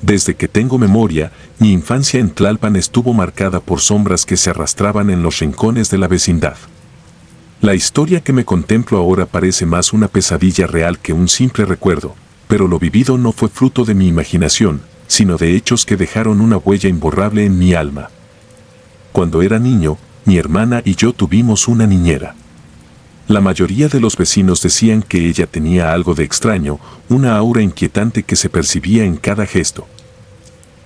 Desde que tengo memoria, mi infancia en Tlalpan estuvo marcada por sombras que se arrastraban en los rincones de la vecindad. La historia que me contemplo ahora parece más una pesadilla real que un simple recuerdo, pero lo vivido no fue fruto de mi imaginación, sino de hechos que dejaron una huella imborrable en mi alma. Cuando era niño, mi hermana y yo tuvimos una niñera. La mayoría de los vecinos decían que ella tenía algo de extraño, una aura inquietante que se percibía en cada gesto.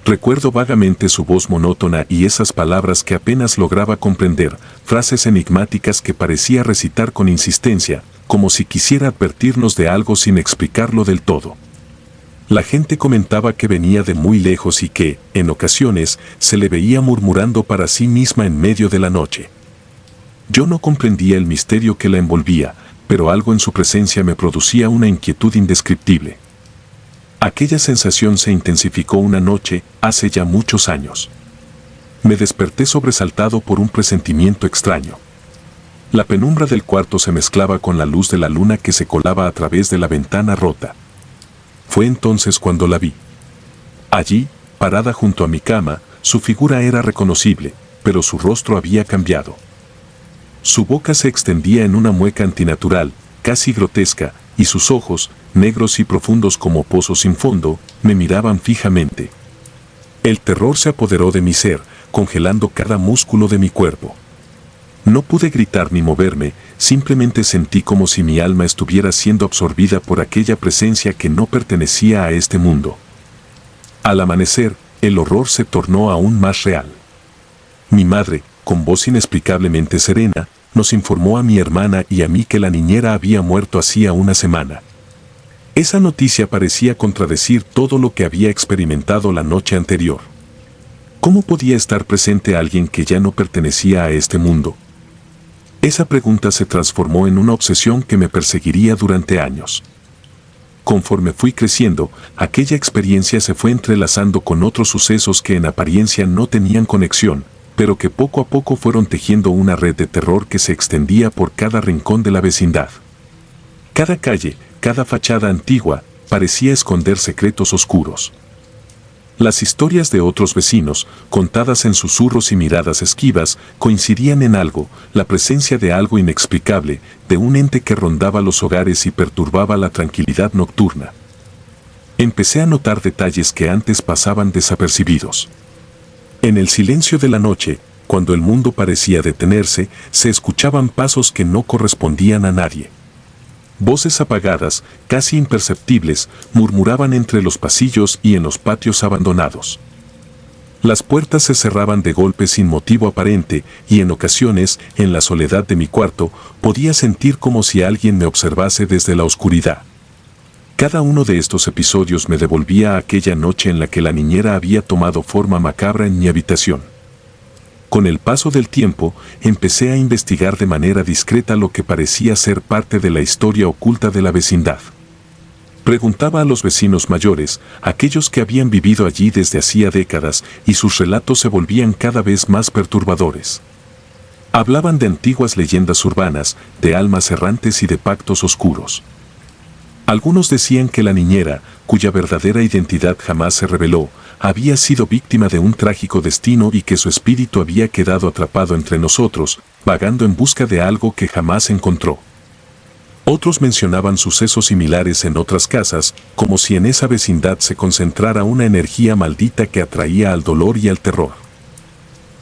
Recuerdo vagamente su voz monótona y esas palabras que apenas lograba comprender, frases enigmáticas que parecía recitar con insistencia, como si quisiera advertirnos de algo sin explicarlo del todo. La gente comentaba que venía de muy lejos y que, en ocasiones, se le veía murmurando para sí misma en medio de la noche. Yo no comprendía el misterio que la envolvía, pero algo en su presencia me producía una inquietud indescriptible. Aquella sensación se intensificó una noche, hace ya muchos años. Me desperté sobresaltado por un presentimiento extraño. La penumbra del cuarto se mezclaba con la luz de la luna que se colaba a través de la ventana rota. Fue entonces cuando la vi. Allí, parada junto a mi cama, su figura era reconocible, pero su rostro había cambiado. Su boca se extendía en una mueca antinatural, casi grotesca, y sus ojos, negros y profundos como pozos sin fondo, me miraban fijamente. El terror se apoderó de mi ser, congelando cada músculo de mi cuerpo. No pude gritar ni moverme, simplemente sentí como si mi alma estuviera siendo absorbida por aquella presencia que no pertenecía a este mundo. Al amanecer, el horror se tornó aún más real. Mi madre, con voz inexplicablemente serena, nos informó a mi hermana y a mí que la niñera había muerto hacía una semana. Esa noticia parecía contradecir todo lo que había experimentado la noche anterior. ¿Cómo podía estar presente alguien que ya no pertenecía a este mundo? Esa pregunta se transformó en una obsesión que me perseguiría durante años. Conforme fui creciendo, aquella experiencia se fue entrelazando con otros sucesos que en apariencia no tenían conexión, pero que poco a poco fueron tejiendo una red de terror que se extendía por cada rincón de la vecindad. Cada calle, cada fachada antigua, parecía esconder secretos oscuros. Las historias de otros vecinos, contadas en susurros y miradas esquivas, coincidían en algo, la presencia de algo inexplicable, de un ente que rondaba los hogares y perturbaba la tranquilidad nocturna. Empecé a notar detalles que antes pasaban desapercibidos. En el silencio de la noche, cuando el mundo parecía detenerse, se escuchaban pasos que no correspondían a nadie. Voces apagadas, casi imperceptibles, murmuraban entre los pasillos y en los patios abandonados. Las puertas se cerraban de golpe sin motivo aparente y en ocasiones, en la soledad de mi cuarto, podía sentir como si alguien me observase desde la oscuridad. Cada uno de estos episodios me devolvía a aquella noche en la que la niñera había tomado forma macabra en mi habitación. Con el paso del tiempo, empecé a investigar de manera discreta lo que parecía ser parte de la historia oculta de la vecindad. Preguntaba a los vecinos mayores, aquellos que habían vivido allí desde hacía décadas, y sus relatos se volvían cada vez más perturbadores. Hablaban de antiguas leyendas urbanas, de almas errantes y de pactos oscuros. Algunos decían que la niñera, cuya verdadera identidad jamás se reveló, había sido víctima de un trágico destino y que su espíritu había quedado atrapado entre nosotros, vagando en busca de algo que jamás encontró. Otros mencionaban sucesos similares en otras casas, como si en esa vecindad se concentrara una energía maldita que atraía al dolor y al terror.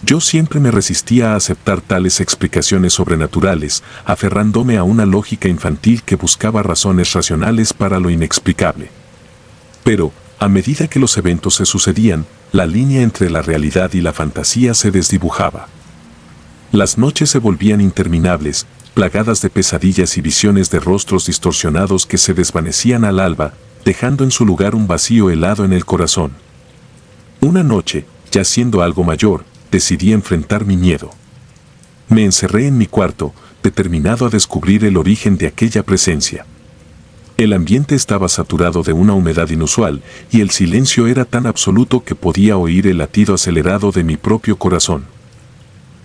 Yo siempre me resistía a aceptar tales explicaciones sobrenaturales, aferrándome a una lógica infantil que buscaba razones racionales para lo inexplicable. Pero, a medida que los eventos se sucedían, la línea entre la realidad y la fantasía se desdibujaba. Las noches se volvían interminables, plagadas de pesadillas y visiones de rostros distorsionados que se desvanecían al alba, dejando en su lugar un vacío helado en el corazón. Una noche, ya siendo algo mayor, decidí enfrentar mi miedo. Me encerré en mi cuarto, determinado a descubrir el origen de aquella presencia. El ambiente estaba saturado de una humedad inusual, y el silencio era tan absoluto que podía oír el latido acelerado de mi propio corazón.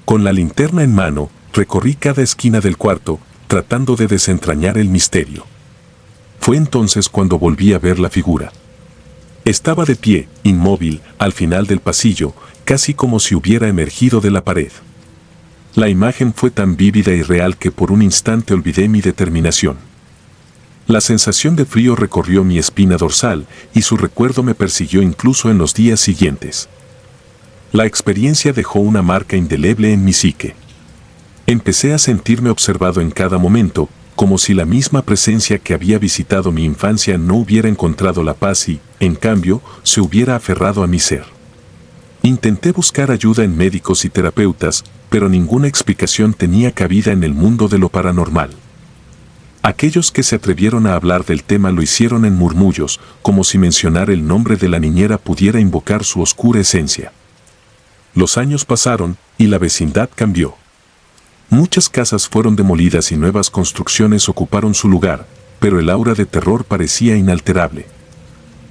Con la linterna en mano, recorrí cada esquina del cuarto, tratando de desentrañar el misterio. Fue entonces cuando volví a ver la figura. Estaba de pie, inmóvil, al final del pasillo, casi como si hubiera emergido de la pared. La imagen fue tan vívida y real que por un instante olvidé mi determinación. La sensación de frío recorrió mi espina dorsal y su recuerdo me persiguió incluso en los días siguientes. La experiencia dejó una marca indeleble en mi psique. Empecé a sentirme observado en cada momento, como si la misma presencia que había visitado mi infancia no hubiera encontrado la paz y, en cambio, se hubiera aferrado a mi ser. Intenté buscar ayuda en médicos y terapeutas, pero ninguna explicación tenía cabida en el mundo de lo paranormal. Aquellos que se atrevieron a hablar del tema lo hicieron en murmullos, como si mencionar el nombre de la niñera pudiera invocar su oscura esencia. Los años pasaron, y la vecindad cambió. Muchas casas fueron demolidas y nuevas construcciones ocuparon su lugar, pero el aura de terror parecía inalterable.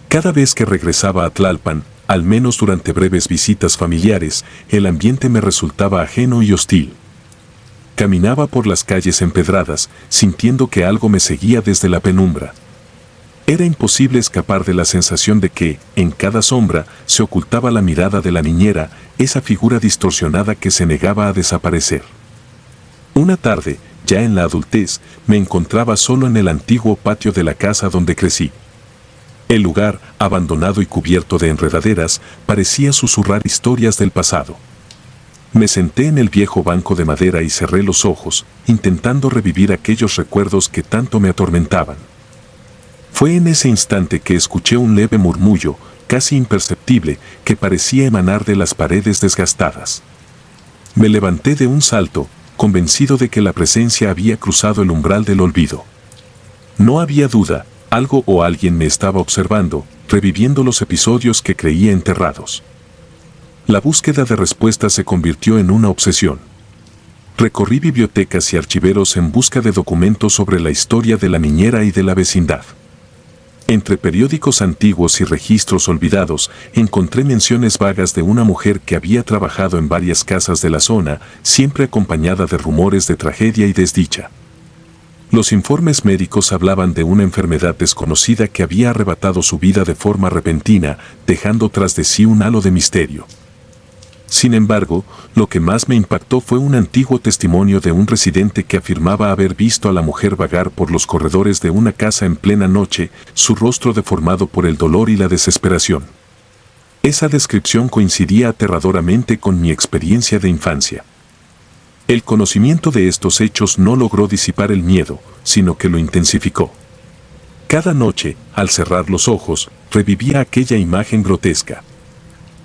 Cada vez que regresaba a Tlalpan, al menos durante breves visitas familiares, el ambiente me resultaba ajeno y hostil. Caminaba por las calles empedradas, sintiendo que algo me seguía desde la penumbra. Era imposible escapar de la sensación de que, en cada sombra, se ocultaba la mirada de la niñera, esa figura distorsionada que se negaba a desaparecer. Una tarde, ya en la adultez, me encontraba solo en el antiguo patio de la casa donde crecí. El lugar, abandonado y cubierto de enredaderas, parecía susurrar historias del pasado. Me senté en el viejo banco de madera y cerré los ojos, intentando revivir aquellos recuerdos que tanto me atormentaban. Fue en ese instante que escuché un leve murmullo, casi imperceptible, que parecía emanar de las paredes desgastadas. Me levanté de un salto, convencido de que la presencia había cruzado el umbral del olvido. No había duda, algo o alguien me estaba observando, reviviendo los episodios que creía enterrados. La búsqueda de respuestas se convirtió en una obsesión. Recorrí bibliotecas y archiveros en busca de documentos sobre la historia de la niñera y de la vecindad. Entre periódicos antiguos y registros olvidados, encontré menciones vagas de una mujer que había trabajado en varias casas de la zona, siempre acompañada de rumores de tragedia y desdicha. Los informes médicos hablaban de una enfermedad desconocida que había arrebatado su vida de forma repentina, dejando tras de sí un halo de misterio. Sin embargo, lo que más me impactó fue un antiguo testimonio de un residente que afirmaba haber visto a la mujer vagar por los corredores de una casa en plena noche, su rostro deformado por el dolor y la desesperación. Esa descripción coincidía aterradoramente con mi experiencia de infancia. El conocimiento de estos hechos no logró disipar el miedo, sino que lo intensificó. Cada noche, al cerrar los ojos, revivía aquella imagen grotesca.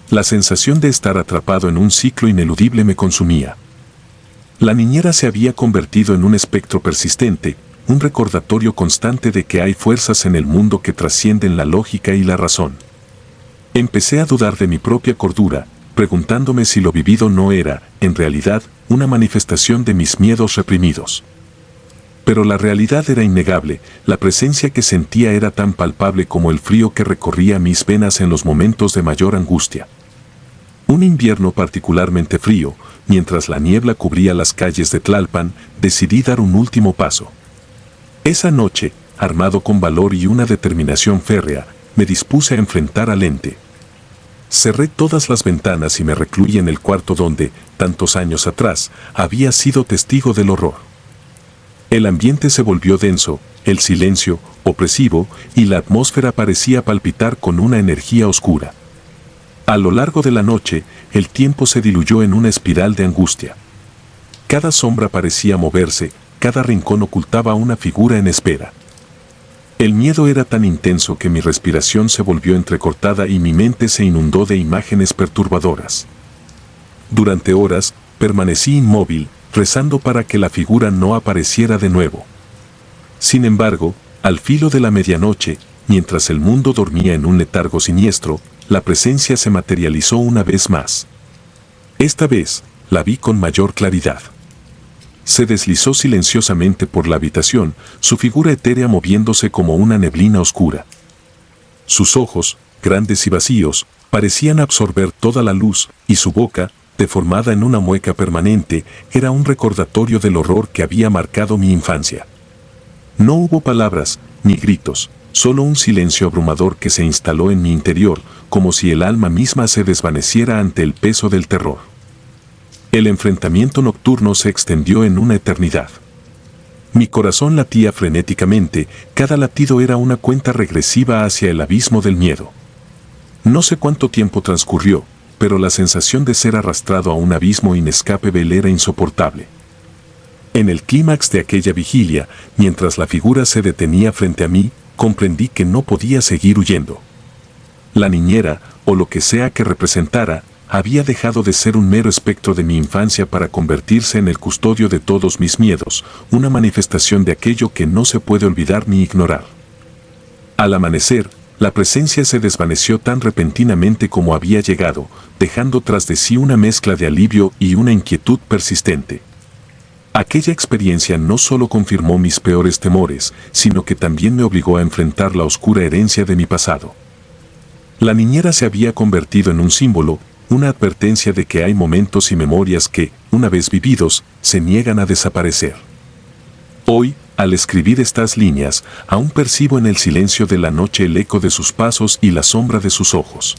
La sensación de estar atrapado en un ciclo ineludible me consumía. La niñera se había convertido en un espectro persistente, un recordatorio constante de que hay fuerzas en el mundo que trascienden la lógica y la razón. Empecé a dudar de mi propia cordura, preguntándome si lo vivido no era, en realidad, una manifestación de mis miedos reprimidos. Pero la realidad era innegable, la presencia que sentía era tan palpable como el frío que recorría mis venas en los momentos de mayor angustia. Un invierno particularmente frío, mientras la niebla cubría las calles de Tlalpan, decidí dar un último paso. Esa noche, armado con valor y una determinación férrea, me dispuse a enfrentar al ente. Cerré todas las ventanas y me recluí en el cuarto donde, tantos años atrás, había sido testigo del horror. El ambiente se volvió denso, el silencio, opresivo, y la atmósfera parecía palpitar con una energía oscura. A lo largo de la noche, el tiempo se diluyó en una espiral de angustia. Cada sombra parecía moverse, cada rincón ocultaba una figura en espera. El miedo era tan intenso que mi respiración se volvió entrecortada y mi mente se inundó de imágenes perturbadoras. Durante horas, permanecí inmóvil, rezando para que la figura no apareciera de nuevo. Sin embargo, al filo de la medianoche, mientras el mundo dormía en un letargo siniestro, la presencia se materializó una vez más. Esta vez, la vi con mayor claridad. Se deslizó silenciosamente por la habitación, su figura etérea moviéndose como una neblina oscura. Sus ojos, grandes y vacíos, parecían absorber toda la luz, y su boca, deformada en una mueca permanente, era un recordatorio del horror que había marcado mi infancia. No hubo palabras, ni gritos, solo un silencio abrumador que se instaló en mi interior, como si el alma misma se desvaneciera ante el peso del terror. El enfrentamiento nocturno se extendió en una eternidad. Mi corazón latía frenéticamente, cada latido era una cuenta regresiva hacia el abismo del miedo. No sé cuánto tiempo transcurrió, pero la sensación de ser arrastrado a un abismo inescapable era insoportable. En el clímax de aquella vigilia, mientras la figura se detenía frente a mí, comprendí que no podía seguir huyendo. La niñera, o lo que sea que representara, había dejado de ser un mero espectro de mi infancia para convertirse en el custodio de todos mis miedos, una manifestación de aquello que no se puede olvidar ni ignorar. Al amanecer, la presencia se desvaneció tan repentinamente como había llegado, dejando tras de sí una mezcla de alivio y una inquietud persistente. Aquella experiencia no solo confirmó mis peores temores, sino que también me obligó a enfrentar la oscura herencia de mi pasado. La niñera se había convertido en un símbolo, una advertencia de que hay momentos y memorias que, una vez vividos, se niegan a desaparecer. Hoy, al escribir estas líneas, aún percibo en el silencio de la noche el eco de sus pasos y la sombra de sus ojos.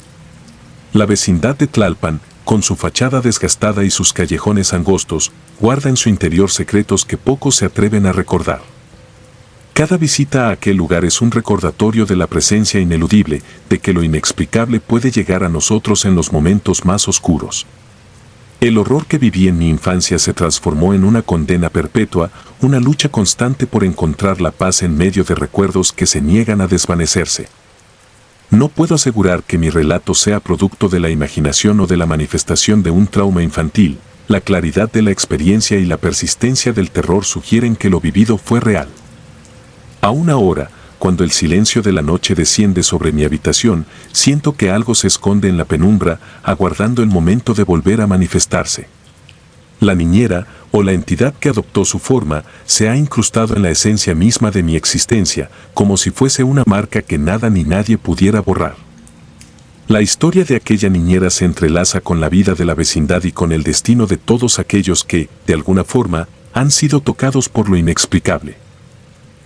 La vecindad de Tlalpan, con su fachada desgastada y sus callejones angostos, guarda en su interior secretos que pocos se atreven a recordar. Cada visita a aquel lugar es un recordatorio de la presencia ineludible, de que lo inexplicable puede llegar a nosotros en los momentos más oscuros. El horror que viví en mi infancia se transformó en una condena perpetua, una lucha constante por encontrar la paz en medio de recuerdos que se niegan a desvanecerse. No puedo asegurar que mi relato sea producto de la imaginación o de la manifestación de un trauma infantil. La claridad de la experiencia y la persistencia del terror sugieren que lo vivido fue real. Aún ahora, cuando el silencio de la noche desciende sobre mi habitación, siento que algo se esconde en la penumbra, aguardando el momento de volver a manifestarse. La niñera, o la entidad que adoptó su forma, se ha incrustado en la esencia misma de mi existencia, como si fuese una marca que nada ni nadie pudiera borrar. La historia de aquella niñera se entrelaza con la vida de la vecindad y con el destino de todos aquellos que, de alguna forma, han sido tocados por lo inexplicable.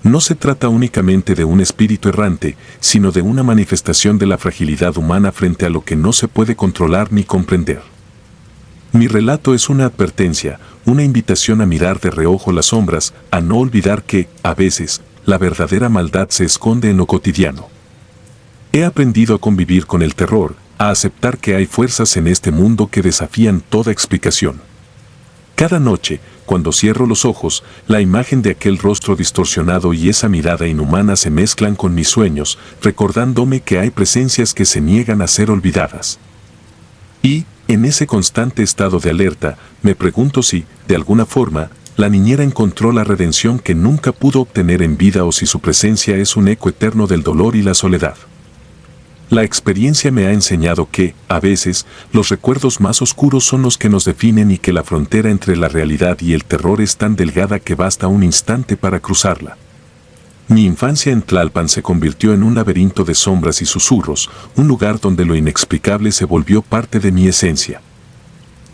No se trata únicamente de un espíritu errante, sino de una manifestación de la fragilidad humana frente a lo que no se puede controlar ni comprender. Mi relato es una advertencia, una invitación a mirar de reojo las sombras, a no olvidar que, a veces, la verdadera maldad se esconde en lo cotidiano. He aprendido a convivir con el terror, a aceptar que hay fuerzas en este mundo que desafían toda explicación. Cada noche, cuando cierro los ojos, la imagen de aquel rostro distorsionado y esa mirada inhumana se mezclan con mis sueños, recordándome que hay presencias que se niegan a ser olvidadas. Y, en ese constante estado de alerta, me pregunto si, de alguna forma, la niñera encontró la redención que nunca pudo obtener en vida o si su presencia es un eco eterno del dolor y la soledad. La experiencia me ha enseñado que, a veces, los recuerdos más oscuros son los que nos definen y que la frontera entre la realidad y el terror es tan delgada que basta un instante para cruzarla. Mi infancia en Tlalpan se convirtió en un laberinto de sombras y susurros, un lugar donde lo inexplicable se volvió parte de mi esencia.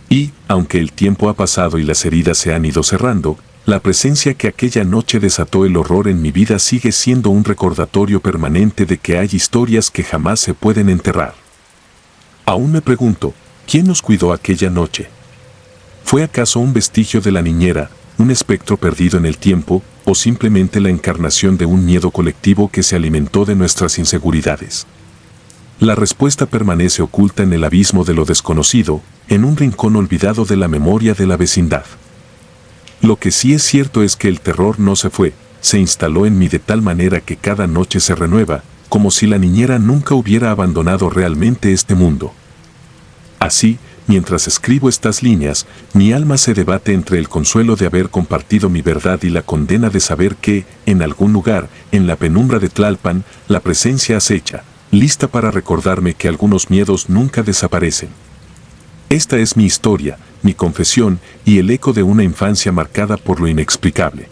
Y, aunque el tiempo ha pasado y las heridas se han ido cerrando, la presencia que aquella noche desató el horror en mi vida sigue siendo un recordatorio permanente de que hay historias que jamás se pueden enterrar. Aún me pregunto, ¿quién nos cuidó aquella noche? ¿Fue acaso un vestigio de la niñera, un espectro perdido en el tiempo, o simplemente la encarnación de un miedo colectivo que se alimentó de nuestras inseguridades? La respuesta permanece oculta en el abismo de lo desconocido, en un rincón olvidado de la memoria de la vecindad. Lo que sí es cierto es que el terror no se fue, se instaló en mí de tal manera que cada noche se renueva, como si la niñera nunca hubiera abandonado realmente este mundo. Así, mientras escribo estas líneas, mi alma se debate entre el consuelo de haber compartido mi verdad y la condena de saber que, en algún lugar, en la penumbra de Tlalpan, la presencia acecha, lista para recordarme que algunos miedos nunca desaparecen. Esta es mi historia, mi confesión y el eco de una infancia marcada por lo inexplicable.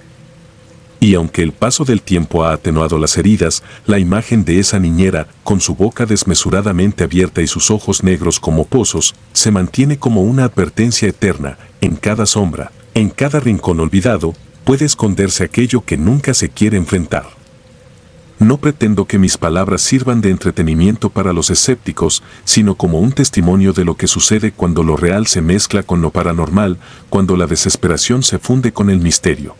Y aunque el paso del tiempo ha atenuado las heridas, la imagen de esa niñera, con su boca desmesuradamente abierta y sus ojos negros como pozos, se mantiene como una advertencia eterna. En cada sombra, en cada rincón olvidado, puede esconderse aquello que nunca se quiere enfrentar. No pretendo que mis palabras sirvan de entretenimiento para los escépticos, sino como un testimonio de lo que sucede cuando lo real se mezcla con lo paranormal, cuando la desesperación se funde con el misterio.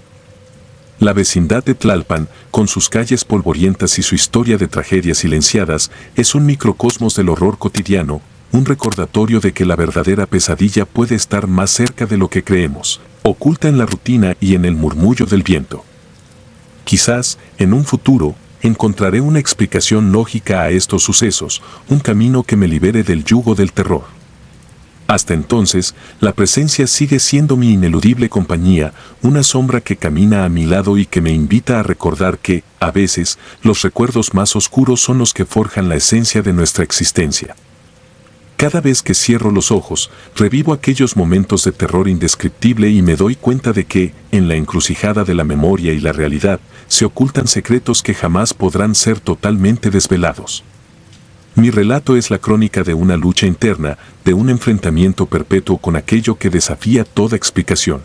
La vecindad de Tlalpan, con sus calles polvorientas y su historia de tragedias silenciadas, es un microcosmos del horror cotidiano, un recordatorio de que la verdadera pesadilla puede estar más cerca de lo que creemos, oculta en la rutina y en el murmullo del viento. Quizás, en un futuro, encontraré una explicación lógica a estos sucesos, un camino que me libere del yugo del terror. Hasta entonces, la presencia sigue siendo mi ineludible compañía, una sombra que camina a mi lado y que me invita a recordar que, a veces, los recuerdos más oscuros son los que forjan la esencia de nuestra existencia. Cada vez que cierro los ojos, revivo aquellos momentos de terror indescriptible y me doy cuenta de que, en la encrucijada de la memoria y la realidad, se ocultan secretos que jamás podrán ser totalmente desvelados. Mi relato es la crónica de una lucha interna, de un enfrentamiento perpetuo con aquello que desafía toda explicación.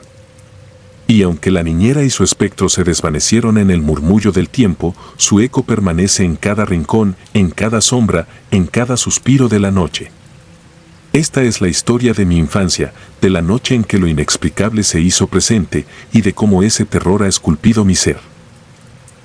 Y aunque la niñera y su espectro se desvanecieron en el murmullo del tiempo, su eco permanece en cada rincón, en cada sombra, en cada suspiro de la noche. Esta es la historia de mi infancia, de la noche en que lo inexplicable se hizo presente y de cómo ese terror ha esculpido mi ser.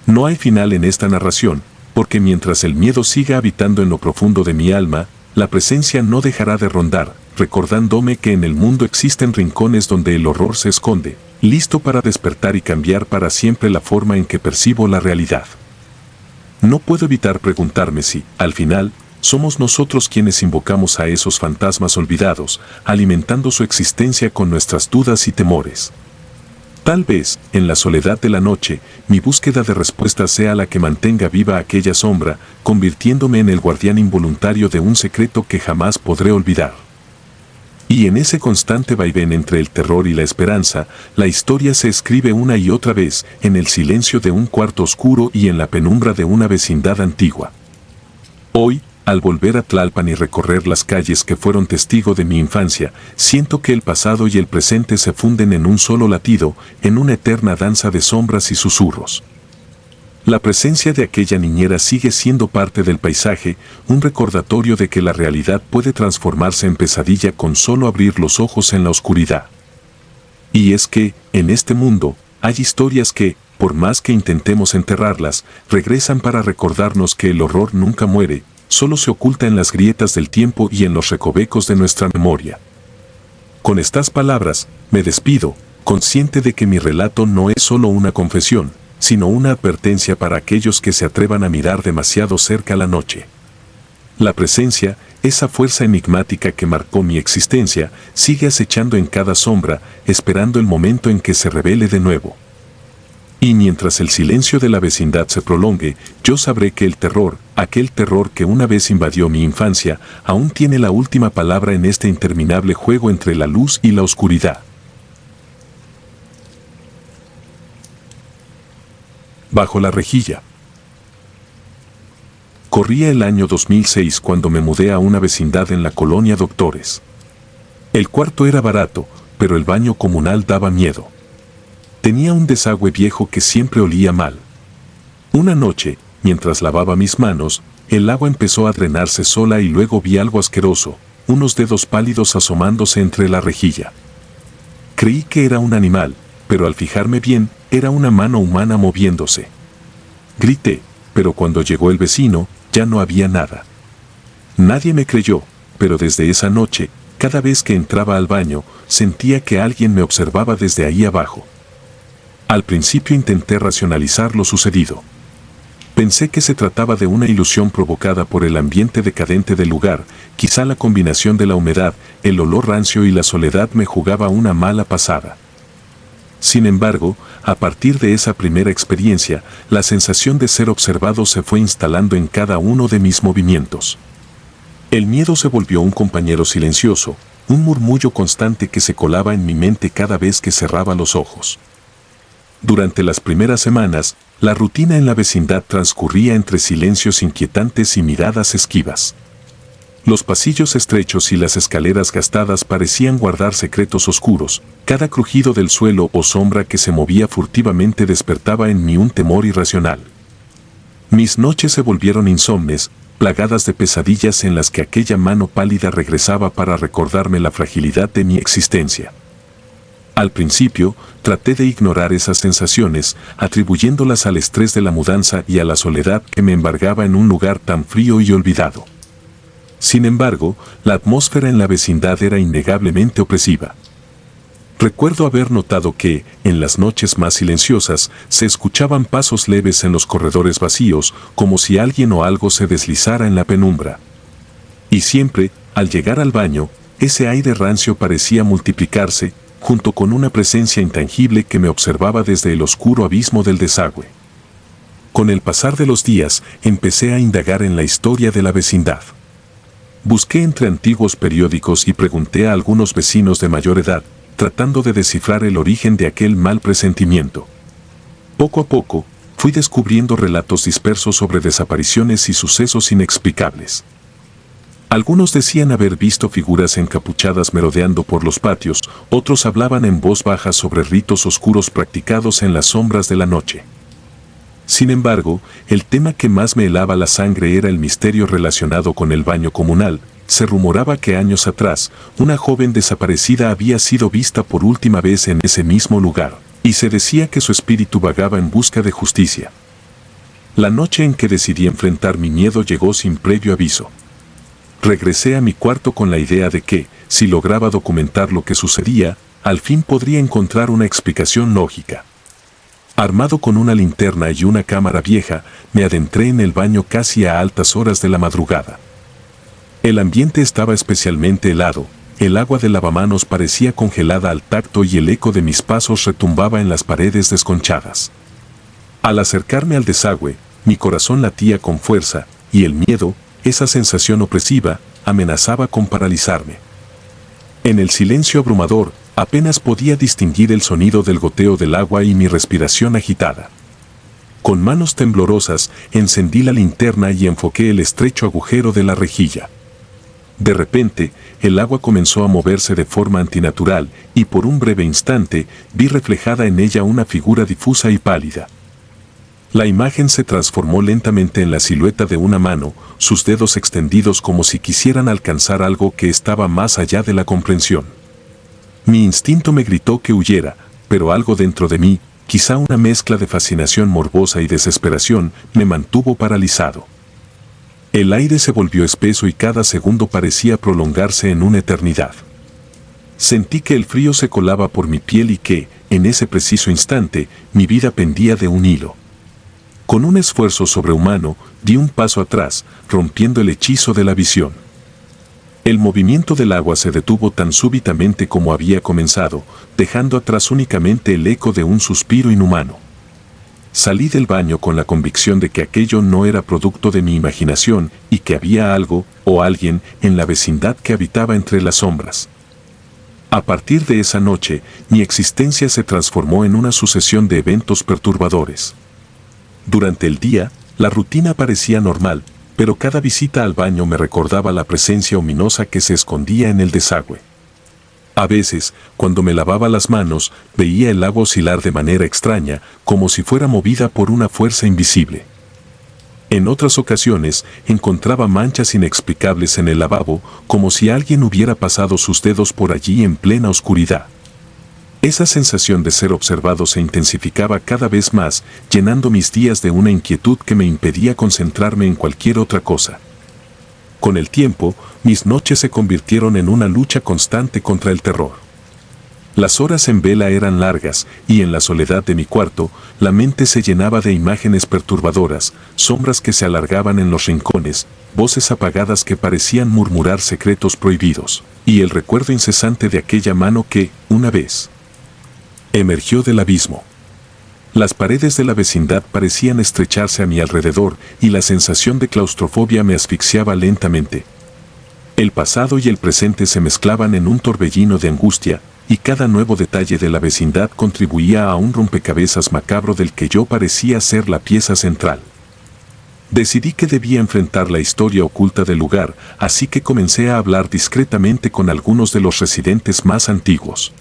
No hay final en esta narración, porque mientras el miedo siga habitando en lo profundo de mi alma, la presencia no dejará de rondar, recordándome que en el mundo existen rincones donde el horror se esconde, listo para despertar y cambiar para siempre la forma en que percibo la realidad. No puedo evitar preguntarme si, al final, somos nosotros quienes invocamos a esos fantasmas olvidados, alimentando su existencia con nuestras dudas y temores. Tal vez, en la soledad de la noche, mi búsqueda de respuestas sea la que mantenga viva aquella sombra, convirtiéndome en el guardián involuntario de un secreto que jamás podré olvidar. Y en ese constante vaivén entre el terror y la esperanza, la historia se escribe una y otra vez, en el silencio de un cuarto oscuro y en la penumbra de una vecindad antigua. Hoy, al volver a Tlalpan y recorrer las calles que fueron testigo de mi infancia, siento que el pasado y el presente se funden en un solo latido, en una eterna danza de sombras y susurros. La presencia de aquella niñera sigue siendo parte del paisaje, un recordatorio de que la realidad puede transformarse en pesadilla con solo abrir los ojos en la oscuridad. Y es que, en este mundo, hay historias que, por más que intentemos enterrarlas, regresan para recordarnos que el horror nunca muere, solo se oculta en las grietas del tiempo y en los recovecos de nuestra memoria. Con estas palabras, me despido, consciente de que mi relato no es solo una confesión, sino una advertencia para aquellos que se atrevan a mirar demasiado cerca la noche. La presencia, esa fuerza enigmática que marcó mi existencia, sigue acechando en cada sombra, esperando el momento en que se revele de nuevo. Y mientras el silencio de la vecindad se prolongue, yo sabré que el terror, aquel terror que una vez invadió mi infancia, aún tiene la última palabra en este interminable juego entre la luz y la oscuridad. Bajo la rejilla. Corría el año 2006 cuando me mudé a una vecindad en la colonia Doctores. El cuarto era barato, pero el baño comunal daba miedo. Tenía un desagüe viejo que siempre olía mal. Una noche, mientras lavaba mis manos, el agua empezó a drenarse sola y luego vi algo asqueroso, unos dedos pálidos asomándose entre la rejilla. Creí que era un animal, pero al fijarme bien, era una mano humana moviéndose. Grité, pero cuando llegó el vecino, ya no había nada. Nadie me creyó, pero desde esa noche, cada vez que entraba al baño, sentía que alguien me observaba desde ahí abajo. Al principio intenté racionalizar lo sucedido. Pensé que se trataba de una ilusión provocada por el ambiente decadente del lugar, quizá la combinación de la humedad, el olor rancio y la soledad me jugaba una mala pasada. Sin embargo, a partir de esa primera experiencia, la sensación de ser observado se fue instalando en cada uno de mis movimientos. El miedo se volvió un compañero silencioso, un murmullo constante que se colaba en mi mente cada vez que cerraba los ojos. Durante las primeras semanas, la rutina en la vecindad transcurría entre silencios inquietantes y miradas esquivas. Los pasillos estrechos y las escaleras gastadas parecían guardar secretos oscuros, cada crujido del suelo o sombra que se movía furtivamente despertaba en mí un temor irracional. Mis noches se volvieron insomnes, plagadas de pesadillas en las que aquella mano pálida regresaba para recordarme la fragilidad de mi existencia. Al principio, traté de ignorar esas sensaciones, atribuyéndolas al estrés de la mudanza y a la soledad que me embargaba en un lugar tan frío y olvidado. Sin embargo, la atmósfera en la vecindad era innegablemente opresiva. Recuerdo haber notado que, en las noches más silenciosas, se escuchaban pasos leves en los corredores vacíos, como si alguien o algo se deslizara en la penumbra. Y siempre, al llegar al baño, ese aire rancio parecía multiplicarse, junto con una presencia intangible que me observaba desde el oscuro abismo del desagüe. Con el pasar de los días, empecé a indagar en la historia de la vecindad. Busqué entre antiguos periódicos y pregunté a algunos vecinos de mayor edad, tratando de descifrar el origen de aquel mal presentimiento. Poco a poco, fui descubriendo relatos dispersos sobre desapariciones y sucesos inexplicables. Algunos decían haber visto figuras encapuchadas merodeando por los patios, otros hablaban en voz baja sobre ritos oscuros practicados en las sombras de la noche. Sin embargo, el tema que más me helaba la sangre era el misterio relacionado con el baño comunal. Se rumoraba que años atrás, una joven desaparecida había sido vista por última vez en ese mismo lugar, y se decía que su espíritu vagaba en busca de justicia. La noche en que decidí enfrentar mi miedo llegó sin previo aviso. Regresé a mi cuarto con la idea de que, si lograba documentar lo que sucedía, al fin podría encontrar una explicación lógica. Armado con una linterna y una cámara vieja, me adentré en el baño casi a altas horas de la madrugada. El ambiente estaba especialmente helado, el agua del lavamanos parecía congelada al tacto y el eco de mis pasos retumbaba en las paredes desconchadas. Al acercarme al desagüe, mi corazón latía con fuerza, y el miedo, esa sensación opresiva, amenazaba con paralizarme. En el silencio abrumador, apenas podía distinguir el sonido del goteo del agua y mi respiración agitada. Con manos temblorosas, encendí la linterna y enfoqué el estrecho agujero de la rejilla. De repente, el agua comenzó a moverse de forma antinatural, y por un breve instante, vi reflejada en ella una figura difusa y pálida. La imagen se transformó lentamente en la silueta de una mano, sus dedos extendidos como si quisieran alcanzar algo que estaba más allá de la comprensión. Mi instinto me gritó que huyera, pero algo dentro de mí, quizá una mezcla de fascinación morbosa y desesperación, me mantuvo paralizado. El aire se volvió espeso y cada segundo parecía prolongarse en una eternidad. Sentí que el frío se colaba por mi piel y que, en ese preciso instante, mi vida pendía de un hilo. Con un esfuerzo sobrehumano, di un paso atrás, rompiendo el hechizo de la visión. El movimiento del agua se detuvo tan súbitamente como había comenzado, dejando atrás únicamente el eco de un suspiro inhumano. Salí del baño con la convicción de que aquello no era producto de mi imaginación y que había algo, o alguien, en la vecindad que habitaba entre las sombras. A partir de esa noche, mi existencia se transformó en una sucesión de eventos perturbadores. Durante el día, la rutina parecía normal, pero cada visita al baño me recordaba la presencia ominosa que se escondía en el desagüe. A veces, cuando me lavaba las manos, veía el agua oscilar de manera extraña, como si fuera movida por una fuerza invisible. En otras ocasiones, encontraba manchas inexplicables en el lavabo, como si alguien hubiera pasado sus dedos por allí en plena oscuridad. Esa sensación de ser observado se intensificaba cada vez más, llenando mis días de una inquietud que me impedía concentrarme en cualquier otra cosa. Con el tiempo, mis noches se convirtieron en una lucha constante contra el terror. Las horas en vela eran largas, y en la soledad de mi cuarto, la mente se llenaba de imágenes perturbadoras, sombras que se alargaban en los rincones, voces apagadas que parecían murmurar secretos prohibidos, y el recuerdo incesante de aquella mano que, una vez, emergió del abismo. Las paredes de la vecindad parecían estrecharse a mi alrededor y la sensación de claustrofobia me asfixiaba lentamente. El pasado y el presente se mezclaban en un torbellino de angustia, y cada nuevo detalle de la vecindad contribuía a un rompecabezas macabro del que yo parecía ser la pieza central. Decidí que debía enfrentar la historia oculta del lugar, así que comencé a hablar discretamente con algunos de los residentes más antiguos.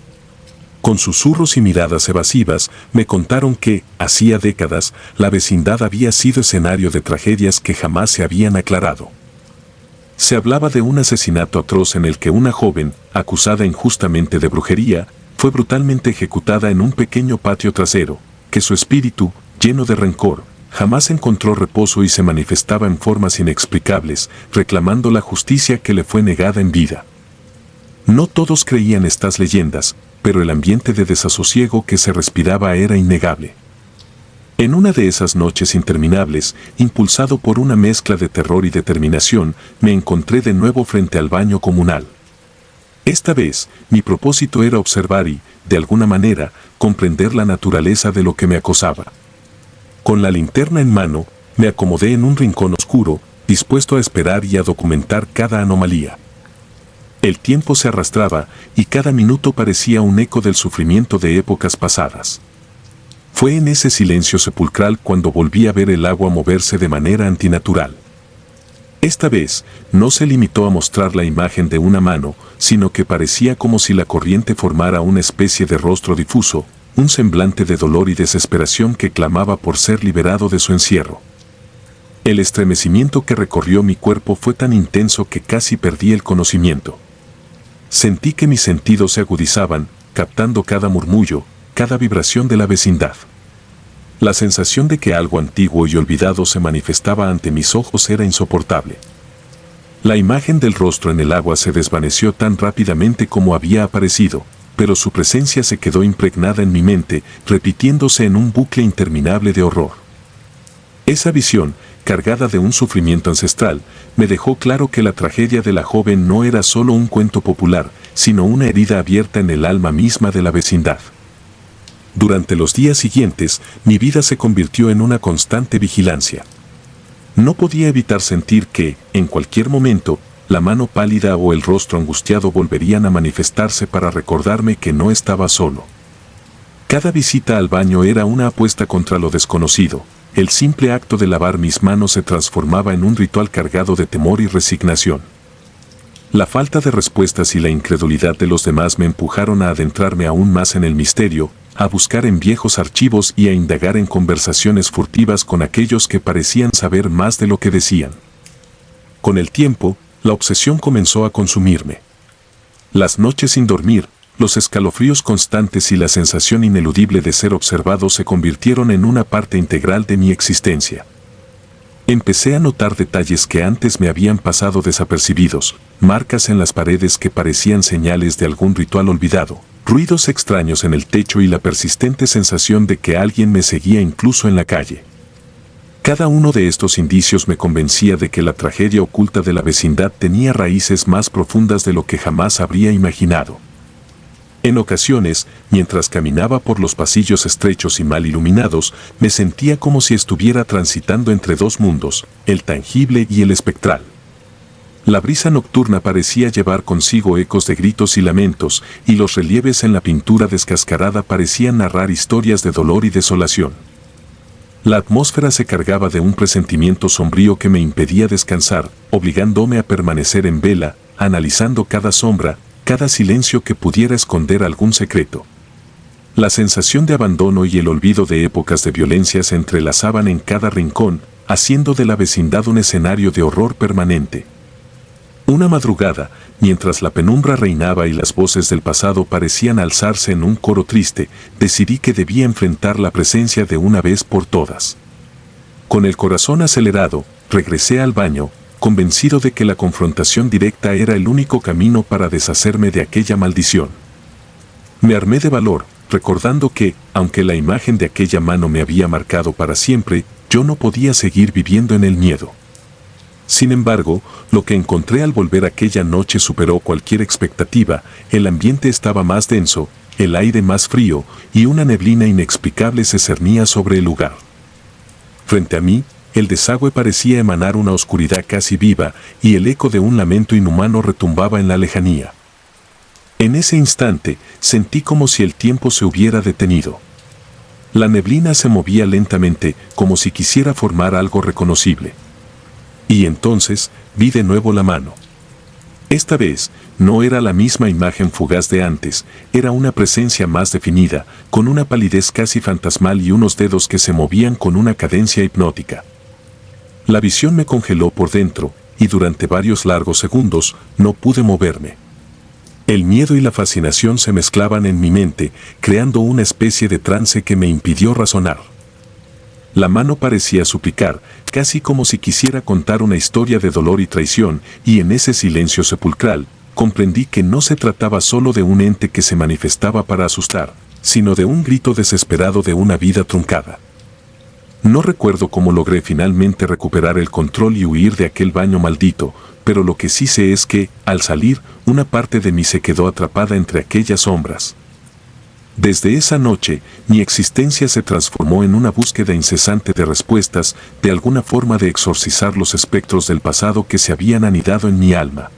Con susurros y miradas evasivas, me contaron que, hacía décadas, la vecindad había sido escenario de tragedias que jamás se habían aclarado. Se hablaba de un asesinato atroz en el que una joven, acusada injustamente de brujería, fue brutalmente ejecutada en un pequeño patio trasero, que su espíritu, lleno de rencor, jamás encontró reposo y se manifestaba en formas inexplicables, reclamando la justicia que le fue negada en vida. No todos creían estas leyendas, pero el ambiente de desasosiego que se respiraba era innegable. En una de esas noches interminables, impulsado por una mezcla de terror y determinación, me encontré de nuevo frente al baño comunal. Esta vez, mi propósito era observar y, de alguna manera, comprender la naturaleza de lo que me acosaba. Con la linterna en mano, me acomodé en un rincón oscuro, dispuesto a esperar y a documentar cada anomalía. El tiempo se arrastraba y cada minuto parecía un eco del sufrimiento de épocas pasadas. Fue en ese silencio sepulcral cuando volví a ver el agua moverse de manera antinatural. Esta vez, no se limitó a mostrar la imagen de una mano, sino que parecía como si la corriente formara una especie de rostro difuso, un semblante de dolor y desesperación que clamaba por ser liberado de su encierro. El estremecimiento que recorrió mi cuerpo fue tan intenso que casi perdí el conocimiento. Sentí que mis sentidos se agudizaban, captando cada murmullo, cada vibración de la vecindad. La sensación de que algo antiguo y olvidado se manifestaba ante mis ojos era insoportable. La imagen del rostro en el agua se desvaneció tan rápidamente como había aparecido, pero su presencia se quedó impregnada en mi mente, repitiéndose en un bucle interminable de horror. Esa visión, cargada de un sufrimiento ancestral, me dejó claro que la tragedia de la joven no era solo un cuento popular, sino una herida abierta en el alma misma de la vecindad. Durante los días siguientes, mi vida se convirtió en una constante vigilancia. No podía evitar sentir que, en cualquier momento, la mano pálida o el rostro angustiado volverían a manifestarse para recordarme que no estaba solo. Cada visita al baño era una apuesta contra lo desconocido. El simple acto de lavar mis manos se transformaba en un ritual cargado de temor y resignación. La falta de respuestas y la incredulidad de los demás me empujaron a adentrarme aún más en el misterio, a buscar en viejos archivos y a indagar en conversaciones furtivas con aquellos que parecían saber más de lo que decían. Con el tiempo, la obsesión comenzó a consumirme. Las noches sin dormir, los escalofríos constantes y la sensación ineludible de ser observado se convirtieron en una parte integral de mi existencia. Empecé a notar detalles que antes me habían pasado desapercibidos, marcas en las paredes que parecían señales de algún ritual olvidado, ruidos extraños en el techo y la persistente sensación de que alguien me seguía incluso en la calle. Cada uno de estos indicios me convencía de que la tragedia oculta de la vecindad tenía raíces más profundas de lo que jamás habría imaginado. En ocasiones, mientras caminaba por los pasillos estrechos y mal iluminados, me sentía como si estuviera transitando entre dos mundos, el tangible y el espectral. La brisa nocturna parecía llevar consigo ecos de gritos y lamentos, y los relieves en la pintura descascarada parecían narrar historias de dolor y desolación. La atmósfera se cargaba de un presentimiento sombrío que me impedía descansar, obligándome a permanecer en vela, analizando cada sombra, cada silencio que pudiera esconder algún secreto. La sensación de abandono y el olvido de épocas de violencia se entrelazaban en cada rincón, haciendo de la vecindad un escenario de horror permanente. Una madrugada, mientras la penumbra reinaba y las voces del pasado parecían alzarse en un coro triste, decidí que debía enfrentar la presencia de una vez por todas. Con el corazón acelerado, regresé al baño, convencido de que la confrontación directa era el único camino para deshacerme de aquella maldición. Me armé de valor, recordando que, aunque la imagen de aquella mano me había marcado para siempre, yo no podía seguir viviendo en el miedo. Sin embargo, lo que encontré al volver aquella noche superó cualquier expectativa. El ambiente estaba más denso, el aire más frío, y una neblina inexplicable se cernía sobre el lugar. Frente a mí, el desagüe parecía emanar una oscuridad casi viva, y el eco de un lamento inhumano retumbaba en la lejanía. En ese instante, sentí como si el tiempo se hubiera detenido. La neblina se movía lentamente, como si quisiera formar algo reconocible. Y entonces, vi de nuevo la mano. Esta vez, no era la misma imagen fugaz de antes, era una presencia más definida, con una palidez casi fantasmal y unos dedos que se movían con una cadencia hipnótica. La visión me congeló por dentro, y durante varios largos segundos no pude moverme. El miedo y la fascinación se mezclaban en mi mente, creando una especie de trance que me impidió razonar. La mano parecía suplicar, casi como si quisiera contar una historia de dolor y traición, y en ese silencio sepulcral, comprendí que no se trataba solo de un ente que se manifestaba para asustar, sino de un grito desesperado de una vida truncada. No recuerdo cómo logré finalmente recuperar el control y huir de aquel baño maldito, pero lo que sí sé es que, al salir, una parte de mí se quedó atrapada entre aquellas sombras. Desde esa noche, mi existencia se transformó en una búsqueda incesante de respuestas, de alguna forma de exorcizar los espectros del pasado que se habían anidado en mi alma.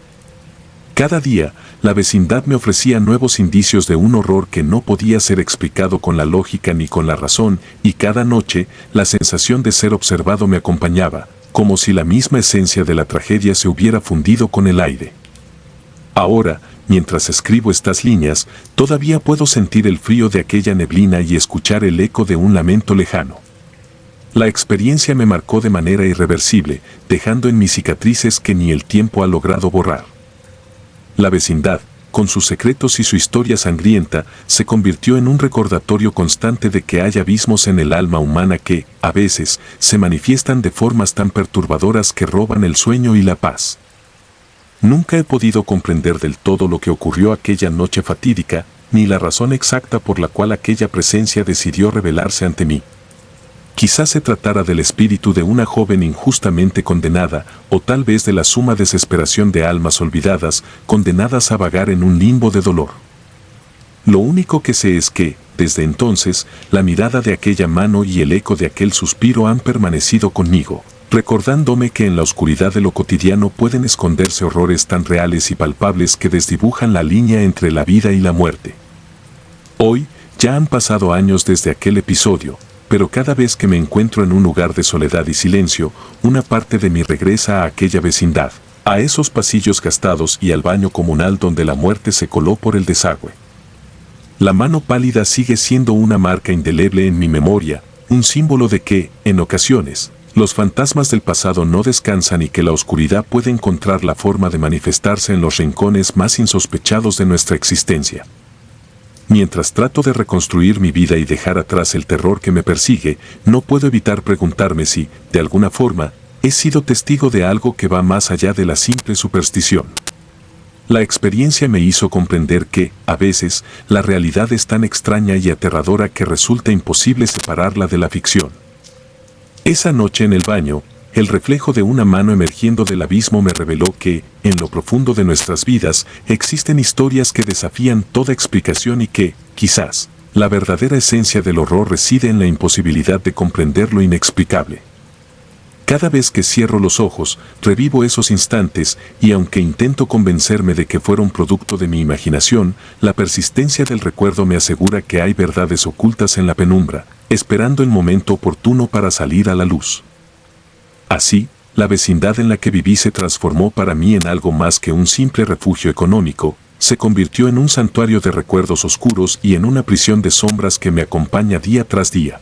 Cada día, la vecindad me ofrecía nuevos indicios de un horror que no podía ser explicado con la lógica ni con la razón, y cada noche, la sensación de ser observado me acompañaba, como si la misma esencia de la tragedia se hubiera fundido con el aire. Ahora, mientras escribo estas líneas, todavía puedo sentir el frío de aquella neblina y escuchar el eco de un lamento lejano. La experiencia me marcó de manera irreversible, dejando en mis cicatrices que ni el tiempo ha logrado borrar. La vecindad, con sus secretos y su historia sangrienta, se convirtió en un recordatorio constante de que hay abismos en el alma humana que, a veces, se manifiestan de formas tan perturbadoras que roban el sueño y la paz. Nunca he podido comprender del todo lo que ocurrió aquella noche fatídica, ni la razón exacta por la cual aquella presencia decidió revelarse ante mí. Quizás se tratara del espíritu de una joven injustamente condenada, o tal vez de la suma desesperación de almas olvidadas, condenadas a vagar en un limbo de dolor. Lo único que sé es que, desde entonces, la mirada de aquella mano y el eco de aquel suspiro han permanecido conmigo, recordándome que en la oscuridad de lo cotidiano pueden esconderse horrores tan reales y palpables que desdibujan la línea entre la vida y la muerte. Hoy, ya han pasado años desde aquel episodio, pero cada vez que me encuentro en un lugar de soledad y silencio, una parte de mí regresa a aquella vecindad, a esos pasillos gastados y al baño comunal donde la muerte se coló por el desagüe. La mano pálida sigue siendo una marca indeleble en mi memoria, un símbolo de que, en ocasiones, los fantasmas del pasado no descansan y que la oscuridad puede encontrar la forma de manifestarse en los rincones más insospechados de nuestra existencia. Mientras trato de reconstruir mi vida y dejar atrás el terror que me persigue, no puedo evitar preguntarme si, de alguna forma, he sido testigo de algo que va más allá de la simple superstición. La experiencia me hizo comprender que, a veces, la realidad es tan extraña y aterradora que resulta imposible separarla de la ficción. Esa noche en el baño, el reflejo de una mano emergiendo del abismo me reveló que, en lo profundo de nuestras vidas, existen historias que desafían toda explicación y que, quizás, la verdadera esencia del horror reside en la imposibilidad de comprender lo inexplicable. Cada vez que cierro los ojos, revivo esos instantes y aunque intento convencerme de que fueron producto de mi imaginación, la persistencia del recuerdo me asegura que hay verdades ocultas en la penumbra, esperando el momento oportuno para salir a la luz. Así, la vecindad en la que viví se transformó para mí en algo más que un simple refugio económico, se convirtió en un santuario de recuerdos oscuros y en una prisión de sombras que me acompaña día tras día.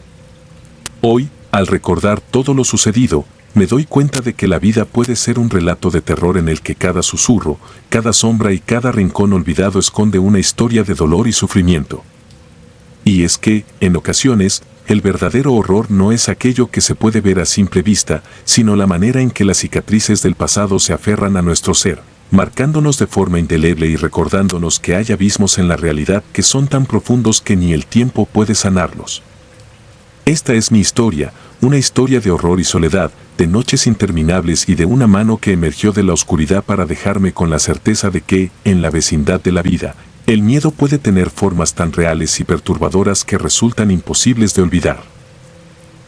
Hoy, al recordar todo lo sucedido, me doy cuenta de que la vida puede ser un relato de terror en el que cada susurro, cada sombra y cada rincón olvidado esconde una historia de dolor y sufrimiento. Y es que, en ocasiones, el verdadero horror no es aquello que se puede ver a simple vista, sino la manera en que las cicatrices del pasado se aferran a nuestro ser, marcándonos de forma indeleble y recordándonos que hay abismos en la realidad que son tan profundos que ni el tiempo puede sanarlos. Esta es mi historia, una historia de horror y soledad, de noches interminables y de una mano que emergió de la oscuridad para dejarme con la certeza de que, en la vecindad de la vida, el miedo puede tener formas tan reales y perturbadoras que resultan imposibles de olvidar.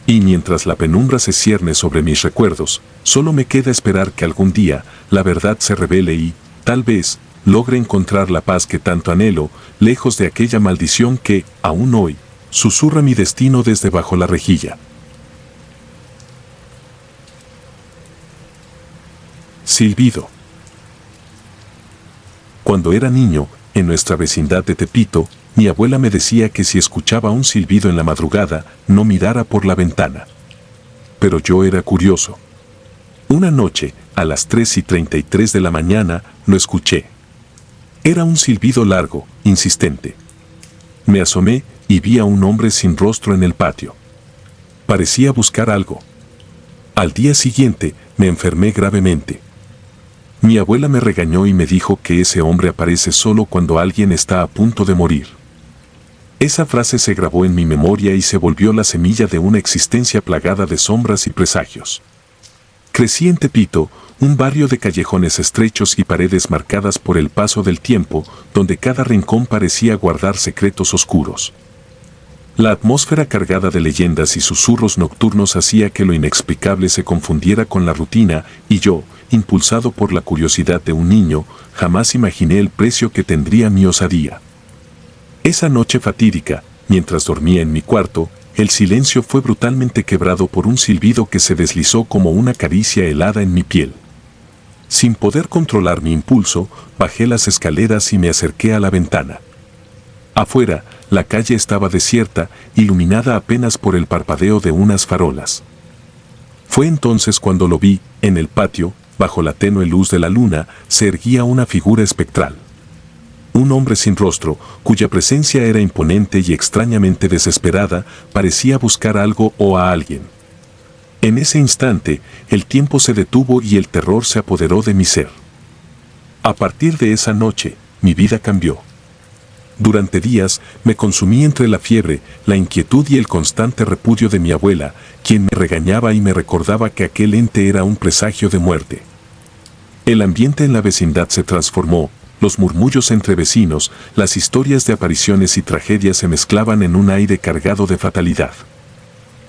Y mientras la penumbra se cierne sobre mis recuerdos, solo me queda esperar que algún día la verdad se revele y, tal vez, logre encontrar la paz que tanto anhelo, lejos de aquella maldición que, aún hoy, susurra mi destino desde bajo la rejilla. Silbido. Cuando era niño, en nuestra vecindad de Tepito, mi abuela me decía que si escuchaba un silbido en la madrugada, no mirara por la ventana. Pero yo era curioso. Una noche, a las 3:33 de la mañana, lo escuché. Era un silbido largo, insistente. Me asomé y vi a un hombre sin rostro en el patio. Parecía buscar algo. Al día siguiente, me enfermé gravemente. Mi abuela me regañó y me dijo que ese hombre aparece solo cuando alguien está a punto de morir. Esa frase se grabó en mi memoria y se volvió la semilla de una existencia plagada de sombras y presagios. Crecí en Tepito, un barrio de callejones estrechos y paredes marcadas por el paso del tiempo, donde cada rincón parecía guardar secretos oscuros. La atmósfera cargada de leyendas y susurros nocturnos hacía que lo inexplicable se confundiera con la rutina, y yo, impulsado por la curiosidad de un niño, jamás imaginé el precio que tendría mi osadía. Esa noche fatídica, mientras dormía en mi cuarto, el silencio fue brutalmente quebrado por un silbido que se deslizó como una caricia helada en mi piel. Sin poder controlar mi impulso, bajé las escaleras y me acerqué a la ventana. Afuera, la calle estaba desierta, iluminada apenas por el parpadeo de unas farolas. Fue entonces cuando lo vi, en el patio, bajo la tenue luz de la luna, se erguía una figura espectral. Un hombre sin rostro, cuya presencia era imponente y extrañamente desesperada, parecía buscar algo o a alguien. En ese instante, el tiempo se detuvo y el terror se apoderó de mi ser. A partir de esa noche, mi vida cambió. Durante días me consumí entre la fiebre, la inquietud y el constante repudio de mi abuela, quien me regañaba y me recordaba que aquel ente era un presagio de muerte. El ambiente en la vecindad se transformó, los murmullos entre vecinos, las historias de apariciones y tragedias se mezclaban en un aire cargado de fatalidad.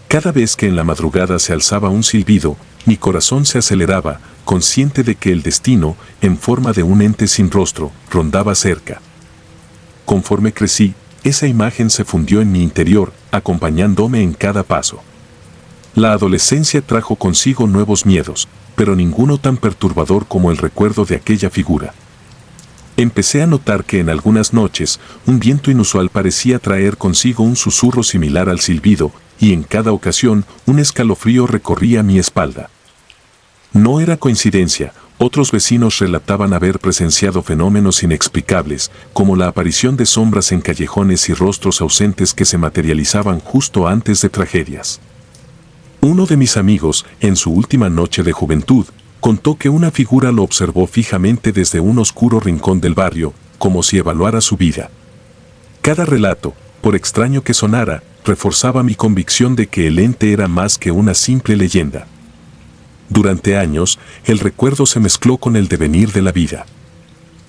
Cada vez que en la madrugada se alzaba un silbido, mi corazón se aceleraba, consciente de que el destino, en forma de un ente sin rostro, rondaba cerca. Conforme crecí, esa imagen se fundió en mi interior, acompañándome en cada paso. La adolescencia trajo consigo nuevos miedos, pero ninguno tan perturbador como el recuerdo de aquella figura. Empecé a notar que en algunas noches, un viento inusual parecía traer consigo un susurro similar al silbido, y en cada ocasión, un escalofrío recorría mi espalda. No era coincidencia. Otros vecinos relataban haber presenciado fenómenos inexplicables, como la aparición de sombras en callejones y rostros ausentes que se materializaban justo antes de tragedias. Uno de mis amigos, en su última noche de juventud, contó que una figura lo observó fijamente desde un oscuro rincón del barrio, como si evaluara su vida. Cada relato, por extraño que sonara, reforzaba mi convicción de que el ente era más que una simple leyenda. Durante años, el recuerdo se mezcló con el devenir de la vida.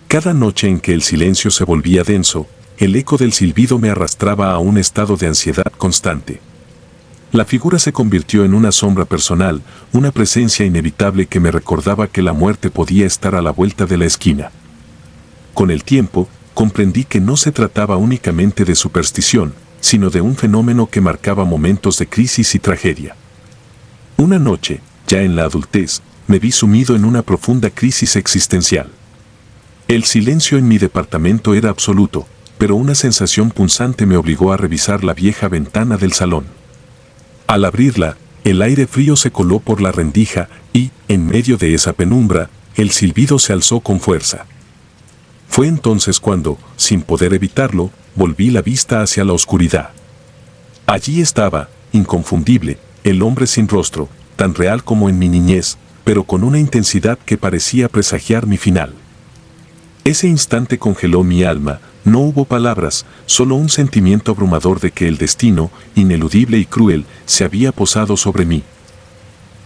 Cada noche en que el silencio se volvía denso, el eco del silbido me arrastraba a un estado de ansiedad constante. La figura se convirtió en una sombra personal, una presencia inevitable que me recordaba que la muerte podía estar a la vuelta de la esquina. Con el tiempo, comprendí que no se trataba únicamente de superstición, sino de un fenómeno que marcaba momentos de crisis y tragedia. Una noche, ya en la adultez, me vi sumido en una profunda crisis existencial. El silencio en mi departamento era absoluto, pero una sensación punzante me obligó a revisar la vieja ventana del salón. Al abrirla, el aire frío se coló por la rendija y, en medio de esa penumbra, el silbido se alzó con fuerza. Fue entonces cuando, sin poder evitarlo, volví la vista hacia la oscuridad. Allí estaba, inconfundible, el hombre sin rostro, tan real como en mi niñez, pero con una intensidad que parecía presagiar mi final. Ese instante congeló mi alma, no hubo palabras, solo un sentimiento abrumador de que el destino, ineludible y cruel, se había posado sobre mí.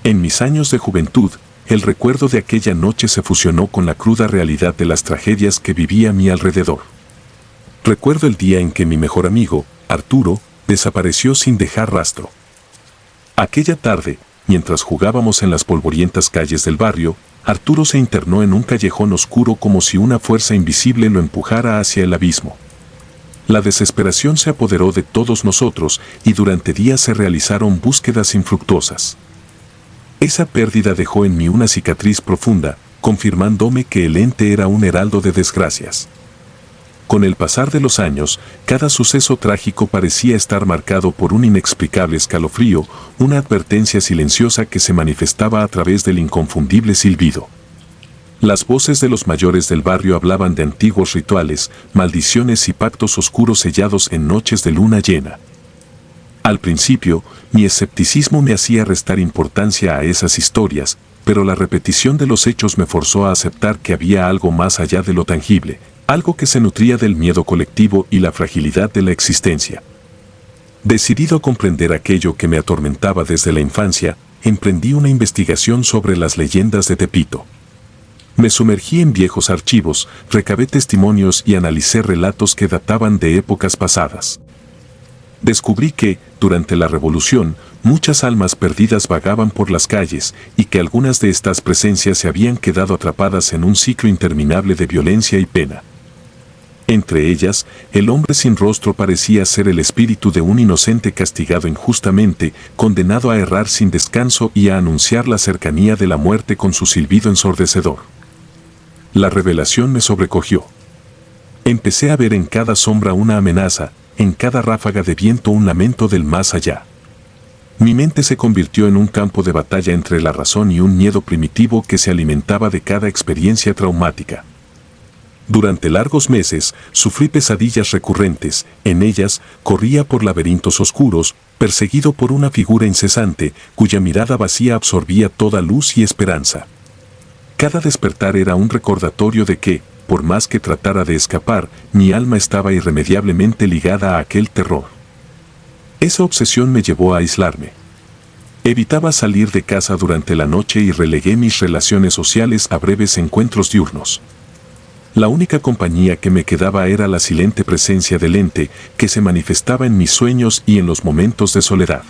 En mis años de juventud, el recuerdo de aquella noche se fusionó con la cruda realidad de las tragedias que vivía a mi alrededor. Recuerdo el día en que mi mejor amigo, Arturo, desapareció sin dejar rastro. Aquella tarde, mientras jugábamos en las polvorientas calles del barrio, Arturo se internó en un callejón oscuro como si una fuerza invisible lo empujara hacia el abismo. La desesperación se apoderó de todos nosotros y durante días se realizaron búsquedas infructuosas. Esa pérdida dejó en mí una cicatriz profunda, confirmándome que el ente era un heraldo de desgracias. Con el pasar de los años, cada suceso trágico parecía estar marcado por un inexplicable escalofrío, una advertencia silenciosa que se manifestaba a través del inconfundible silbido. Las voces de los mayores del barrio hablaban de antiguos rituales, maldiciones y pactos oscuros sellados en noches de luna llena. Al principio, mi escepticismo me hacía restar importancia a esas historias, pero la repetición de los hechos me forzó a aceptar que había algo más allá de lo tangible, algo que se nutría del miedo colectivo y la fragilidad de la existencia. Decidido a comprender aquello que me atormentaba desde la infancia, emprendí una investigación sobre las leyendas de Tepito. Me sumergí en viejos archivos, recabé testimonios y analicé relatos que databan de épocas pasadas. Descubrí que, durante la Revolución, muchas almas perdidas vagaban por las calles y que algunas de estas presencias se habían quedado atrapadas en un ciclo interminable de violencia y pena. Entre ellas, el hombre sin rostro parecía ser el espíritu de un inocente castigado injustamente, condenado a errar sin descanso y a anunciar la cercanía de la muerte con su silbido ensordecedor. La revelación me sobrecogió. Empecé a ver en cada sombra una amenaza, en cada ráfaga de viento un lamento del más allá. Mi mente se convirtió en un campo de batalla entre la razón y un miedo primitivo que se alimentaba de cada experiencia traumática. Durante largos meses, sufrí pesadillas recurrentes, en ellas, corría por laberintos oscuros, perseguido por una figura incesante, cuya mirada vacía absorbía toda luz y esperanza. Cada despertar era un recordatorio de que, por más que tratara de escapar, mi alma estaba irremediablemente ligada a aquel terror. Esa obsesión me llevó a aislarme. Evitaba salir de casa durante la noche y relegué mis relaciones sociales a breves encuentros diurnos. La única compañía que me quedaba era la silente presencia del ente que se manifestaba en mis sueños y en los momentos de soledad.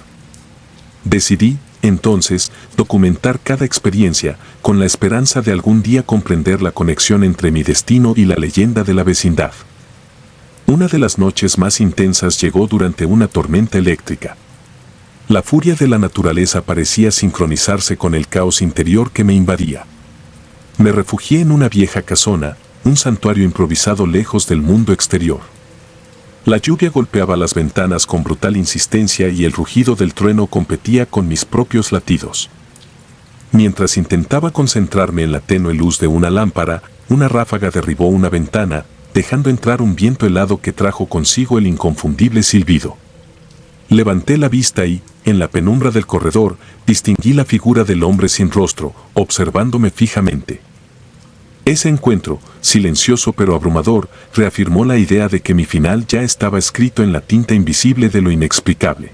Decidí, entonces, documentar cada experiencia, con la esperanza de algún día comprender la conexión entre mi destino y la leyenda de la vecindad. Una de las noches más intensas llegó durante una tormenta eléctrica. La furia de la naturaleza parecía sincronizarse con el caos interior que me invadía. Me refugié en una vieja casona, un santuario improvisado lejos del mundo exterior. La lluvia golpeaba las ventanas con brutal insistencia y el rugido del trueno competía con mis propios latidos. Mientras intentaba concentrarme en la tenue luz de una lámpara, una ráfaga derribó una ventana, dejando entrar un viento helado que trajo consigo el inconfundible silbido. Levanté la vista y, en la penumbra del corredor, distinguí la figura del hombre sin rostro, observándome fijamente. Ese encuentro, silencioso pero abrumador, reafirmó la idea de que mi final ya estaba escrito en la tinta invisible de lo inexplicable.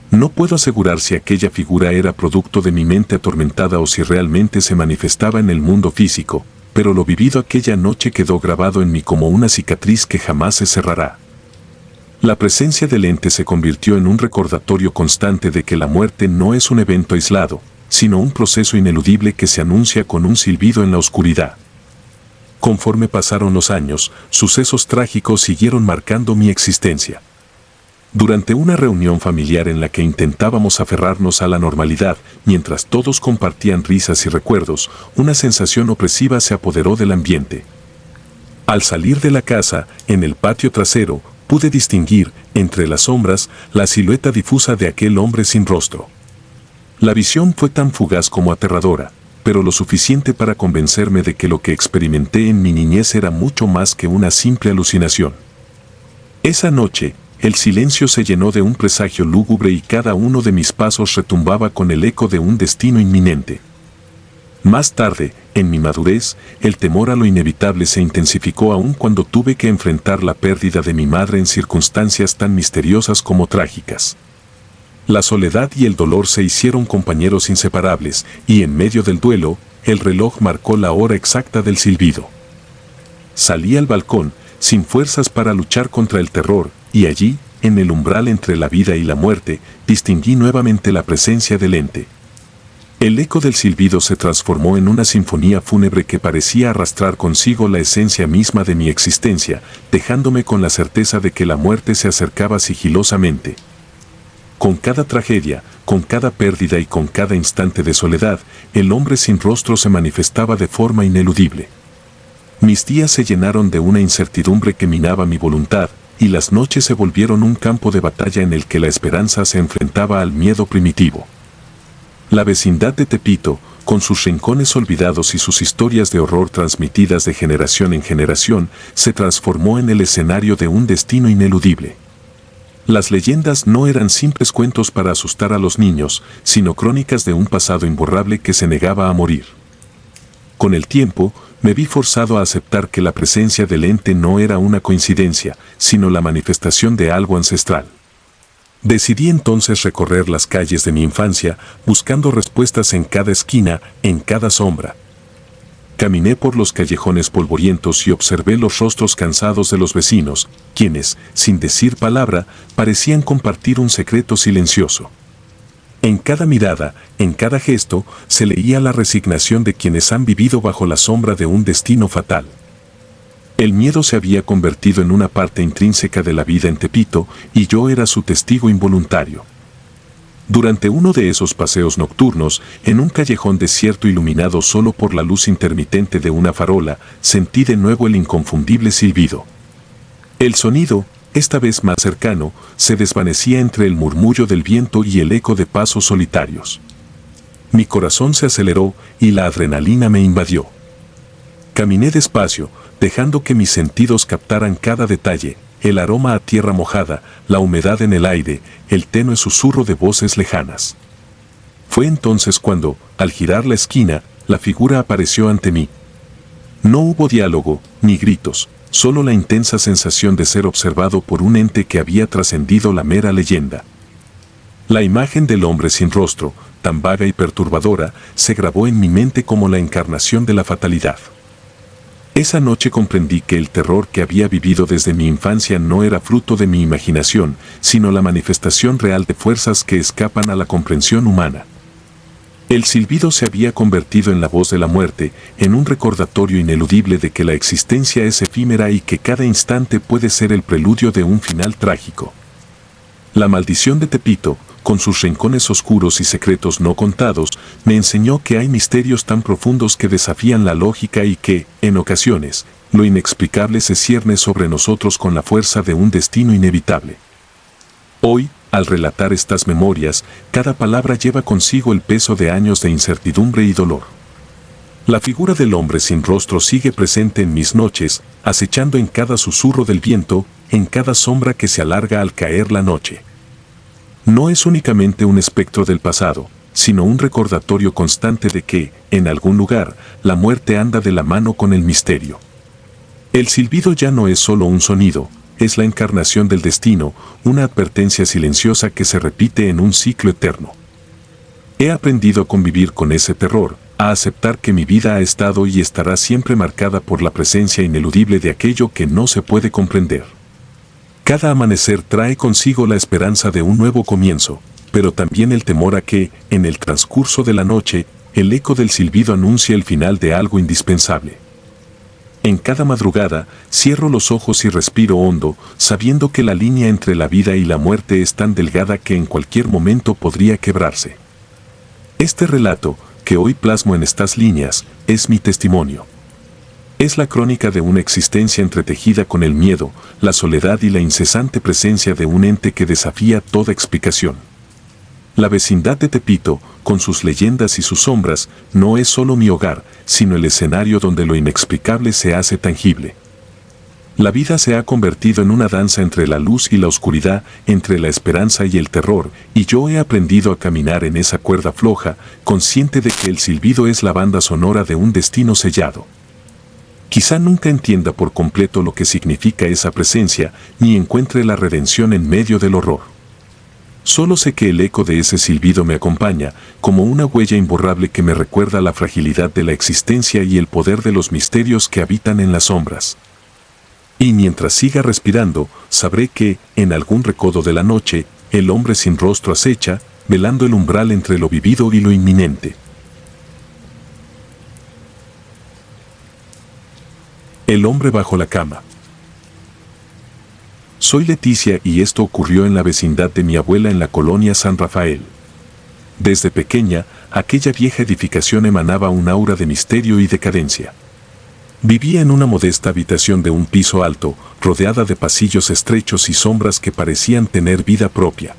No puedo asegurar si aquella figura era producto de mi mente atormentada o si realmente se manifestaba en el mundo físico, pero lo vivido aquella noche quedó grabado en mí como una cicatriz que jamás se cerrará. La presencia del ente se convirtió en un recordatorio constante de que la muerte no es un evento aislado, sino un proceso ineludible que se anuncia con un silbido en la oscuridad. Conforme pasaron los años, sucesos trágicos siguieron marcando mi existencia. Durante una reunión familiar en la que intentábamos aferrarnos a la normalidad, mientras todos compartían risas y recuerdos, una sensación opresiva se apoderó del ambiente. Al salir de la casa, en el patio trasero, pude distinguir, entre las sombras, la silueta difusa de aquel hombre sin rostro. La visión fue tan fugaz como aterradora, pero lo suficiente para convencerme de que lo que experimenté en mi niñez era mucho más que una simple alucinación. Esa noche, el silencio se llenó de un presagio lúgubre y cada uno de mis pasos retumbaba con el eco de un destino inminente. Más tarde, en mi madurez, el temor a lo inevitable se intensificó aún cuando tuve que enfrentar la pérdida de mi madre en circunstancias tan misteriosas como trágicas. La soledad y el dolor se hicieron compañeros inseparables, y en medio del duelo, el reloj marcó la hora exacta del silbido. Salí al balcón, sin fuerzas para luchar contra el terror, y allí, en el umbral entre la vida y la muerte, distinguí nuevamente la presencia del ente. El eco del silbido se transformó en una sinfonía fúnebre que parecía arrastrar consigo la esencia misma de mi existencia, dejándome con la certeza de que la muerte se acercaba sigilosamente. Con cada tragedia, con cada pérdida y con cada instante de soledad, el hombre sin rostro se manifestaba de forma ineludible. Mis días se llenaron de una incertidumbre que minaba mi voluntad, y las noches se volvieron un campo de batalla en el que la esperanza se enfrentaba al miedo primitivo. La vecindad de Tepito, con sus rincones olvidados y sus historias de horror transmitidas de generación en generación, se transformó en el escenario de un destino ineludible. Las leyendas no eran simples cuentos para asustar a los niños, sino crónicas de un pasado imborrable que se negaba a morir. Con el tiempo, me vi forzado a aceptar que la presencia del ente no era una coincidencia, sino la manifestación de algo ancestral. Decidí entonces recorrer las calles de mi infancia, buscando respuestas en cada esquina, en cada sombra. Caminé por los callejones polvorientos y observé los rostros cansados de los vecinos, quienes, sin decir palabra, parecían compartir un secreto silencioso. En cada mirada, en cada gesto, se leía la resignación de quienes han vivido bajo la sombra de un destino fatal. El miedo se había convertido en una parte intrínseca de la vida en Tepito, y yo era su testigo involuntario. Durante uno de esos paseos nocturnos, en un callejón desierto iluminado solo por la luz intermitente de una farola, sentí de nuevo el inconfundible silbido. El sonido, esta vez más cercano, se desvanecía entre el murmullo del viento y el eco de pasos solitarios. Mi corazón se aceleró y la adrenalina me invadió. Caminé despacio, dejando que mis sentidos captaran cada detalle, el aroma a tierra mojada, la humedad en el aire, el tenue susurro de voces lejanas. Fue entonces cuando, al girar la esquina, la figura apareció ante mí. No hubo diálogo, ni gritos, solo la intensa sensación de ser observado por un ente que había trascendido la mera leyenda. La imagen del hombre sin rostro, tan vaga y perturbadora, se grabó en mi mente como la encarnación de la fatalidad. Esa noche comprendí que el terror que había vivido desde mi infancia no era fruto de mi imaginación, sino la manifestación real de fuerzas que escapan a la comprensión humana. El silbido se había convertido en la voz de la muerte, en un recordatorio ineludible de que la existencia es efímera y que cada instante puede ser el preludio de un final trágico. La maldición de Tepito, con sus rincones oscuros y secretos no contados, me enseñó que hay misterios tan profundos que desafían la lógica y que, en ocasiones, lo inexplicable se cierne sobre nosotros con la fuerza de un destino inevitable. Hoy, al relatar estas memorias, cada palabra lleva consigo el peso de años de incertidumbre y dolor. La figura del hombre sin rostro sigue presente en mis noches, acechando en cada susurro del viento, en cada sombra que se alarga al caer la noche. No es únicamente un espectro del pasado, sino un recordatorio constante de que, en algún lugar, la muerte anda de la mano con el misterio. El silbido ya no es solo un sonido, es la encarnación del destino, una advertencia silenciosa que se repite en un ciclo eterno. He aprendido a convivir con ese terror, a aceptar que mi vida ha estado y estará siempre marcada por la presencia ineludible de aquello que no se puede comprender. Cada amanecer trae consigo la esperanza de un nuevo comienzo, pero también el temor a que, en el transcurso de la noche, el eco del silbido anuncie el final de algo indispensable. En cada madrugada, cierro los ojos y respiro hondo, sabiendo que la línea entre la vida y la muerte es tan delgada que en cualquier momento podría quebrarse. Este relato, que hoy plasmo en estas líneas, es mi testimonio. Es la crónica de una existencia entretejida con el miedo, la soledad y la incesante presencia de un ente que desafía toda explicación. La vecindad de Tepito, con sus leyendas y sus sombras, no es solo mi hogar, sino el escenario donde lo inexplicable se hace tangible. La vida se ha convertido en una danza entre la luz y la oscuridad, entre la esperanza y el terror, y yo he aprendido a caminar en esa cuerda floja, consciente de que el silbido es la banda sonora de un destino sellado. Quizá nunca entienda por completo lo que significa esa presencia, ni encuentre la redención en medio del horror. Solo sé que el eco de ese silbido me acompaña, como una huella imborrable que me recuerda la fragilidad de la existencia y el poder de los misterios que habitan en las sombras. Y mientras siga respirando, sabré que, en algún recodo de la noche, el hombre sin rostro acecha, velando el umbral entre lo vivido y lo inminente. El hombre bajo la cama. Soy Leticia y esto ocurrió en la vecindad de mi abuela en la colonia San Rafael. Desde pequeña, aquella vieja edificación emanaba un aura de misterio y decadencia. Vivía en una modesta habitación de un piso alto, rodeada de pasillos estrechos y sombras que parecían tener vida propia.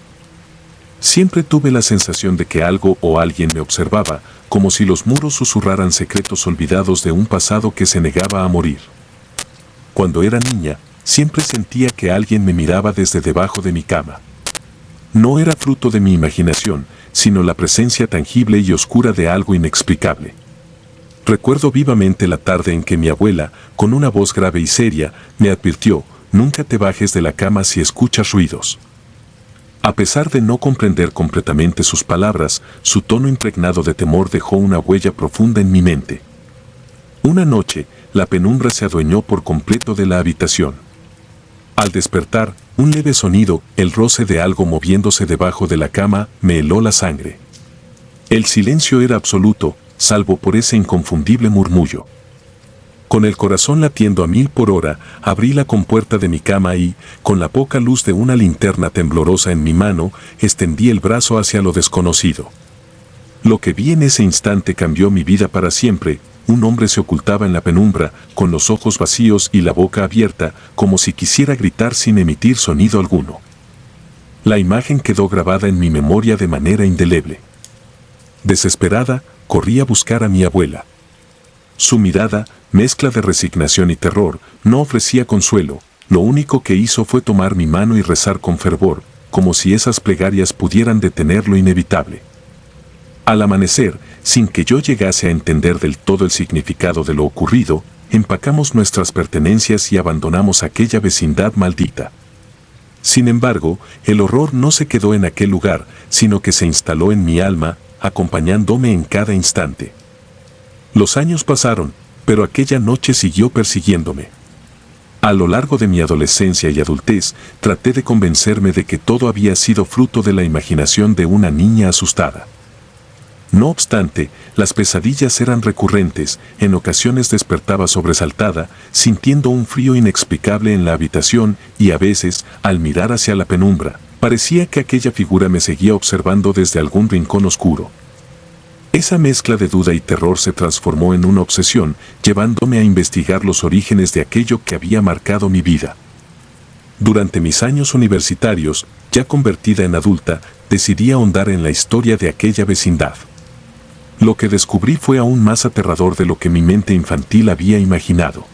Siempre tuve la sensación de que algo o alguien me observaba, como si los muros susurraran secretos olvidados de un pasado que se negaba a morir. Cuando era niña, siempre sentía que alguien me miraba desde debajo de mi cama. No era fruto de mi imaginación, sino la presencia tangible y oscura de algo inexplicable. Recuerdo vivamente la tarde en que mi abuela, con una voz grave y seria, me advirtió: nunca te bajes de la cama si escuchas ruidos. A pesar de no comprender completamente sus palabras, su tono impregnado de temor dejó una huella profunda en mi mente. Una noche, la penumbra se adueñó por completo de la habitación. Al despertar, un leve sonido, el roce de algo moviéndose debajo de la cama, me heló la sangre. El silencio era absoluto, salvo por ese inconfundible murmullo. Con el corazón latiendo a 1000 por hora, abrí la compuerta de mi cama y, con la poca luz de una linterna temblorosa en mi mano, extendí el brazo hacia lo desconocido. Lo que vi en ese instante cambió mi vida para siempre. Un hombre se ocultaba en la penumbra, con los ojos vacíos y la boca abierta, como si quisiera gritar sin emitir sonido alguno. La imagen quedó grabada en mi memoria de manera indeleble. Desesperada, corrí a buscar a mi abuela. Su mirada, mezcla de resignación y terror, no ofrecía consuelo. Lo único que hizo fue tomar mi mano y rezar con fervor, como si esas plegarias pudieran detener lo inevitable. Al amanecer, sin que yo llegase a entender del todo el significado de lo ocurrido, empacamos nuestras pertenencias y abandonamos aquella vecindad maldita. Sin embargo, el horror no se quedó en aquel lugar, sino que se instaló en mi alma, acompañándome en cada instante. Los años pasaron, pero aquella noche siguió persiguiéndome. A lo largo de mi adolescencia y adultez, traté de convencerme de que todo había sido fruto de la imaginación de una niña asustada. No obstante, las pesadillas eran recurrentes. En ocasiones despertaba sobresaltada, sintiendo un frío inexplicable en la habitación y a veces, al mirar hacia la penumbra, parecía que aquella figura me seguía observando desde algún rincón oscuro. Esa mezcla de duda y terror se transformó en una obsesión, llevándome a investigar los orígenes de aquello que había marcado mi vida. Durante mis años universitarios, ya convertida en adulta, decidí ahondar en la historia de aquella vecindad. Lo que descubrí fue aún más aterrador de lo que mi mente infantil había imaginado.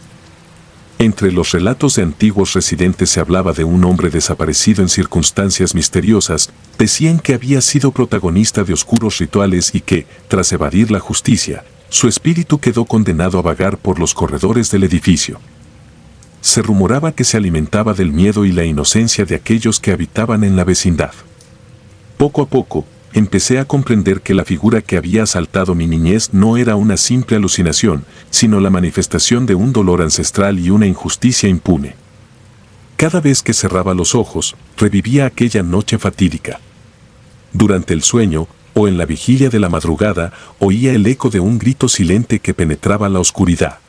Entre los relatos de antiguos residentes se hablaba de un hombre desaparecido en circunstancias misteriosas. Decían que había sido protagonista de oscuros rituales y que, tras evadir la justicia, su espíritu quedó condenado a vagar por los corredores del edificio. Se rumoraba que se alimentaba del miedo y la inocencia de aquellos que habitaban en la vecindad. Poco a poco, empecé a comprender que la figura que había asaltado mi niñez no era una simple alucinación, sino la manifestación de un dolor ancestral y una injusticia impune. Cada vez que cerraba los ojos, revivía aquella noche fatídica. Durante el sueño, o en la vigilia de la madrugada, oía el eco de un grito silente que penetraba la oscuridad.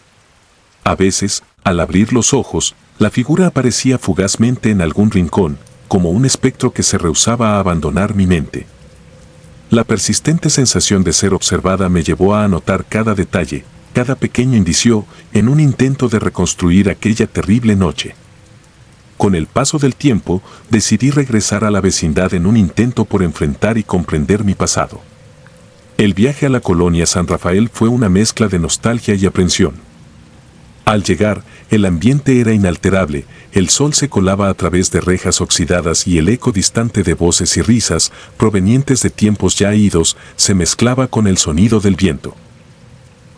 A veces, al abrir los ojos, la figura aparecía fugazmente en algún rincón, como un espectro que se rehusaba a abandonar mi mente. La persistente sensación de ser observada me llevó a anotar cada detalle, cada pequeño indicio, en un intento de reconstruir aquella terrible noche. Con el paso del tiempo, decidí regresar a la vecindad en un intento por enfrentar y comprender mi pasado. El viaje a la colonia San Rafael fue una mezcla de nostalgia y aprensión. Al llegar, el ambiente era inalterable, el sol se colaba a través de rejas oxidadas y el eco distante de voces y risas, provenientes de tiempos ya idos, se mezclaba con el sonido del viento.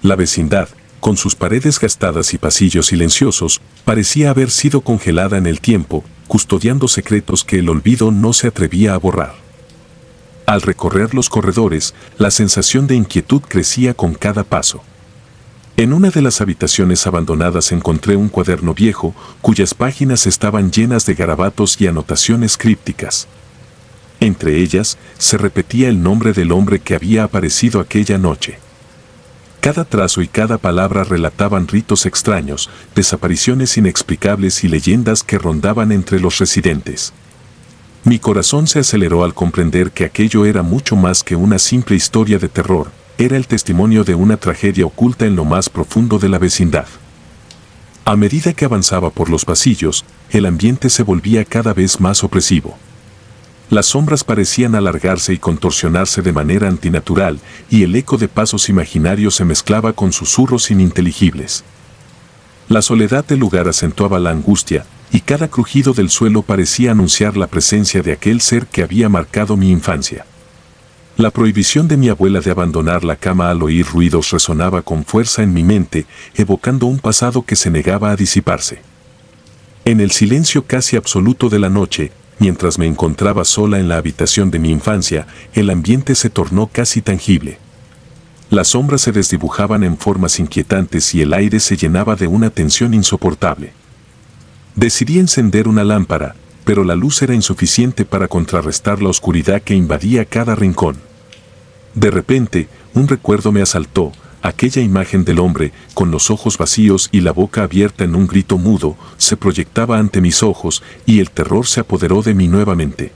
La vecindad, con sus paredes gastadas y pasillos silenciosos, parecía haber sido congelada en el tiempo, custodiando secretos que el olvido no se atrevía a borrar. Al recorrer los corredores, la sensación de inquietud crecía con cada paso. En una de las habitaciones abandonadas encontré un cuaderno viejo, cuyas páginas estaban llenas de garabatos y anotaciones crípticas. Entre ellas, se repetía el nombre del hombre que había aparecido aquella noche. Cada trazo y cada palabra relataban ritos extraños, desapariciones inexplicables y leyendas que rondaban entre los residentes. Mi corazón se aceleró al comprender que aquello era mucho más que una simple historia de terror, era el testimonio de una tragedia oculta en lo más profundo de la vecindad. A medida que avanzaba por los pasillos, el ambiente se volvía cada vez más opresivo. Las sombras parecían alargarse y contorsionarse de manera antinatural, y el eco de pasos imaginarios se mezclaba con susurros ininteligibles. La soledad del lugar acentuaba la angustia, y cada crujido del suelo parecía anunciar la presencia de aquel ser que había marcado mi infancia. La prohibición de mi abuela de abandonar la cama al oír ruidos resonaba con fuerza en mi mente, evocando un pasado que se negaba a disiparse. En el silencio casi absoluto de la noche, mientras me encontraba sola en la habitación de mi infancia, el ambiente se tornó casi tangible. Las sombras se desdibujaban en formas inquietantes y el aire se llenaba de una tensión insoportable. Decidí encender una lámpara, pero la luz era insuficiente para contrarrestar la oscuridad que invadía cada rincón. De repente, un recuerdo me asaltó, aquella imagen del hombre, con los ojos vacíos y la boca abierta en un grito mudo, se proyectaba ante mis ojos y el terror se apoderó de mí nuevamente.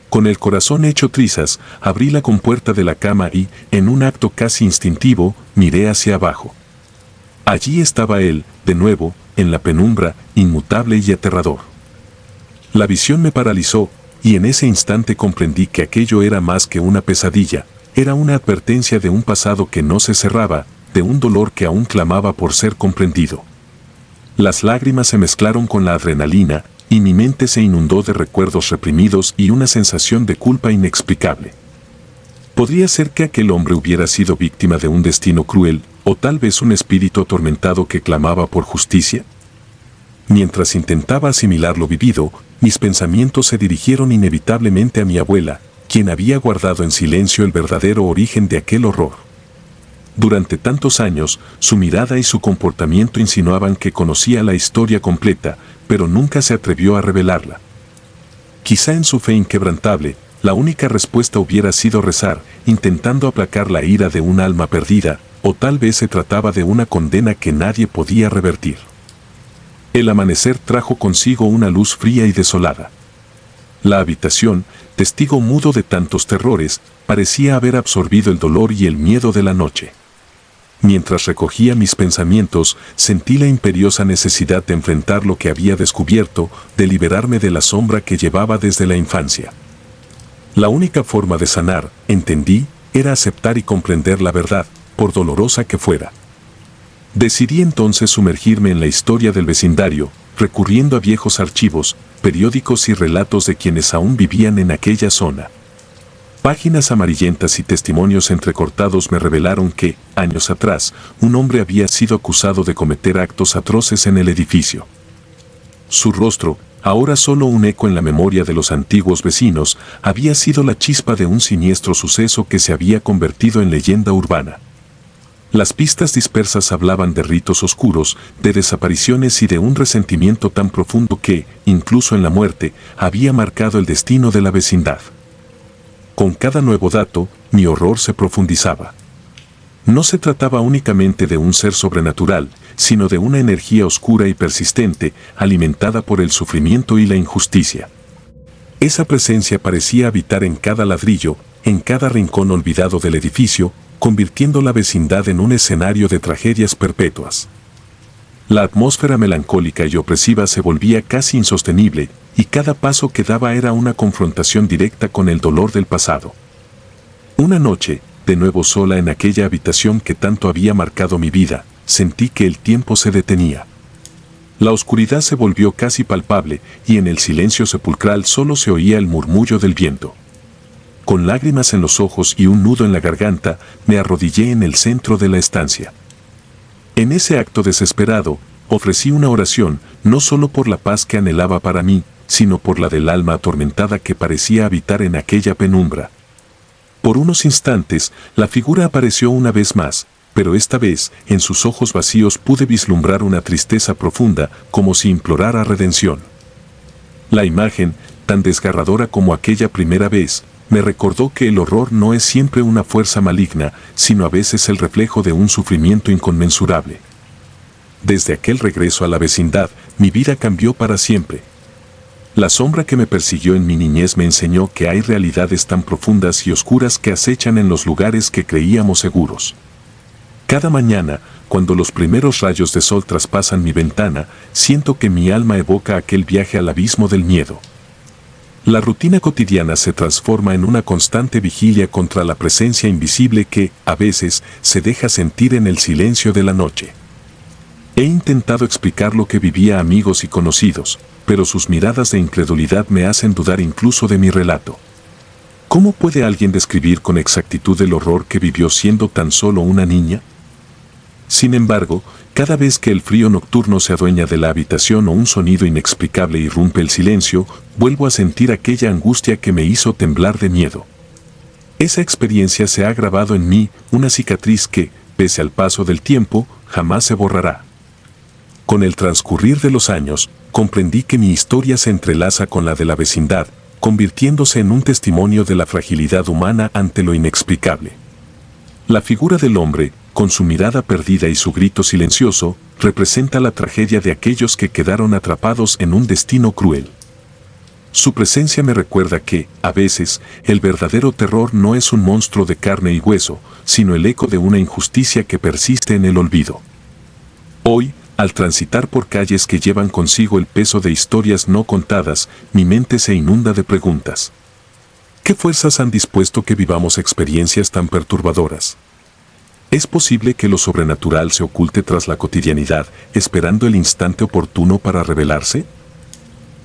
Con el corazón hecho trizas, abrí la compuerta de la cama y, en un acto casi instintivo, miré hacia abajo. Allí estaba él, de nuevo, en la penumbra, inmutable y aterrador. La visión me paralizó, y en ese instante comprendí que aquello era más que una pesadilla, era una advertencia de un pasado que no se cerraba, de un dolor que aún clamaba por ser comprendido. Las lágrimas se mezclaron con la adrenalina, y mi mente se inundó de recuerdos reprimidos y una sensación de culpa inexplicable. ¿Podría ser que aquel hombre hubiera sido víctima de un destino cruel, o tal vez un espíritu atormentado que clamaba por justicia? Mientras intentaba asimilar lo vivido, mis pensamientos se dirigieron inevitablemente a mi abuela, quien había guardado en silencio el verdadero origen de aquel horror. Durante tantos años, su mirada y su comportamiento insinuaban que conocía la historia completa, pero nunca se atrevió a revelarla. Quizá en su fe inquebrantable, la única respuesta hubiera sido rezar, intentando aplacar la ira de un alma perdida, o tal vez se trataba de una condena que nadie podía revertir. El amanecer trajo consigo una luz fría y desolada. La habitación, testigo mudo de tantos terrores, parecía haber absorbido el dolor y el miedo de la noche. Mientras recogía mis pensamientos, sentí la imperiosa necesidad de enfrentar lo que había descubierto, de liberarme de la sombra que llevaba desde la infancia. La única forma de sanar, entendí, era aceptar y comprender la verdad, por dolorosa que fuera. Decidí entonces sumergirme en la historia del vecindario, recurriendo a viejos archivos, periódicos y relatos de quienes aún vivían en aquella zona. Páginas amarillentas y testimonios entrecortados me revelaron que, años atrás, un hombre había sido acusado de cometer actos atroces en el edificio. Su rostro, ahora solo un eco en la memoria de los antiguos vecinos, había sido la chispa de un siniestro suceso que se había convertido en leyenda urbana. Las pistas dispersas hablaban de ritos oscuros, de desapariciones y de un resentimiento tan profundo que, incluso en la muerte, había marcado el destino de la vecindad. Con cada nuevo dato, mi horror se profundizaba. No se trataba únicamente de un ser sobrenatural, sino de una energía oscura y persistente, alimentada por el sufrimiento y la injusticia. Esa presencia parecía habitar en cada ladrillo, en cada rincón olvidado del edificio, convirtiendo la vecindad en un escenario de tragedias perpetuas. La atmósfera melancólica y opresiva se volvía casi insostenible, y cada paso que daba era una confrontación directa con el dolor del pasado. Una noche, de nuevo sola en aquella habitación que tanto había marcado mi vida, sentí que el tiempo se detenía. La oscuridad se volvió casi palpable, y en el silencio sepulcral solo se oía el murmullo del viento. Con lágrimas en los ojos y un nudo en la garganta, me arrodillé en el centro de la estancia. En ese acto desesperado, ofrecí una oración, no solo por la paz que anhelaba para mí, sino por la del alma atormentada que parecía habitar en aquella penumbra. Por unos instantes, la figura apareció una vez más, pero esta vez, en sus ojos vacíos pude vislumbrar una tristeza profunda, como si implorara redención. La imagen, tan desgarradora como aquella primera vez, me recordó que el horror no es siempre una fuerza maligna, sino a veces el reflejo de un sufrimiento inconmensurable. Desde aquel regreso a la vecindad, mi vida cambió para siempre. La sombra que me persiguió en mi niñez me enseñó que hay realidades tan profundas y oscuras que acechan en los lugares que creíamos seguros. Cada mañana, cuando los primeros rayos de sol traspasan mi ventana, siento que mi alma evoca aquel viaje al abismo del miedo. La rutina cotidiana se transforma en una constante vigilia contra la presencia invisible que, a veces, se deja sentir en el silencio de la noche. He intentado explicar lo que vivía a amigos y conocidos, pero sus miradas de incredulidad me hacen dudar incluso de mi relato. ¿Cómo puede alguien describir con exactitud el horror que vivió siendo tan solo una niña? Sin embargo, cada vez que el frío nocturno se adueña de la habitación o un sonido inexplicable irrumpe el silencio, vuelvo a sentir aquella angustia que me hizo temblar de miedo. Esa experiencia se ha grabado en mí, una cicatriz que, pese al paso del tiempo, jamás se borrará. Con el transcurrir de los años, comprendí que mi historia se entrelaza con la de la vecindad, convirtiéndose en un testimonio de la fragilidad humana ante lo inexplicable. La figura del hombre, con su mirada perdida y su grito silencioso, representa la tragedia de aquellos que quedaron atrapados en un destino cruel. Su presencia me recuerda que, a veces, el verdadero terror no es un monstruo de carne y hueso, sino el eco de una injusticia que persiste en el olvido. Hoy, al transitar por calles que llevan consigo el peso de historias no contadas, mi mente se inunda de preguntas. ¿Qué fuerzas han dispuesto que vivamos experiencias tan perturbadoras? ¿Es posible que lo sobrenatural se oculte tras la cotidianidad, esperando el instante oportuno para revelarse?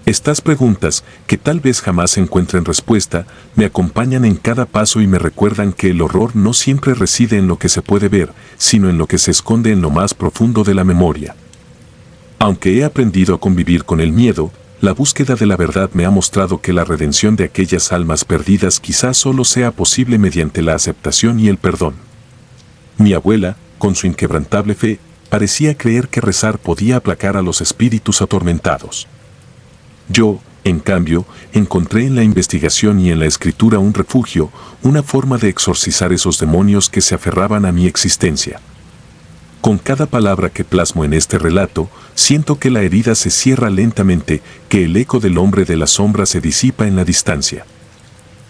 Estas preguntas, que tal vez jamás encuentren respuesta, me acompañan en cada paso y me recuerdan que el horror no siempre reside en lo que se puede ver, sino en lo que se esconde en lo más profundo de la memoria. Aunque he aprendido a convivir con el miedo, la búsqueda de la verdad me ha mostrado que la redención de aquellas almas perdidas quizás solo sea posible mediante la aceptación y el perdón. Mi abuela, con su inquebrantable fe, parecía creer que rezar podía aplacar a los espíritus atormentados. Yo, en cambio, encontré en la investigación y en la escritura un refugio, una forma de exorcizar esos demonios que se aferraban a mi existencia. Con cada palabra que plasmo en este relato, siento que la herida se cierra lentamente, que el eco del hombre de la sombra se disipa en la distancia.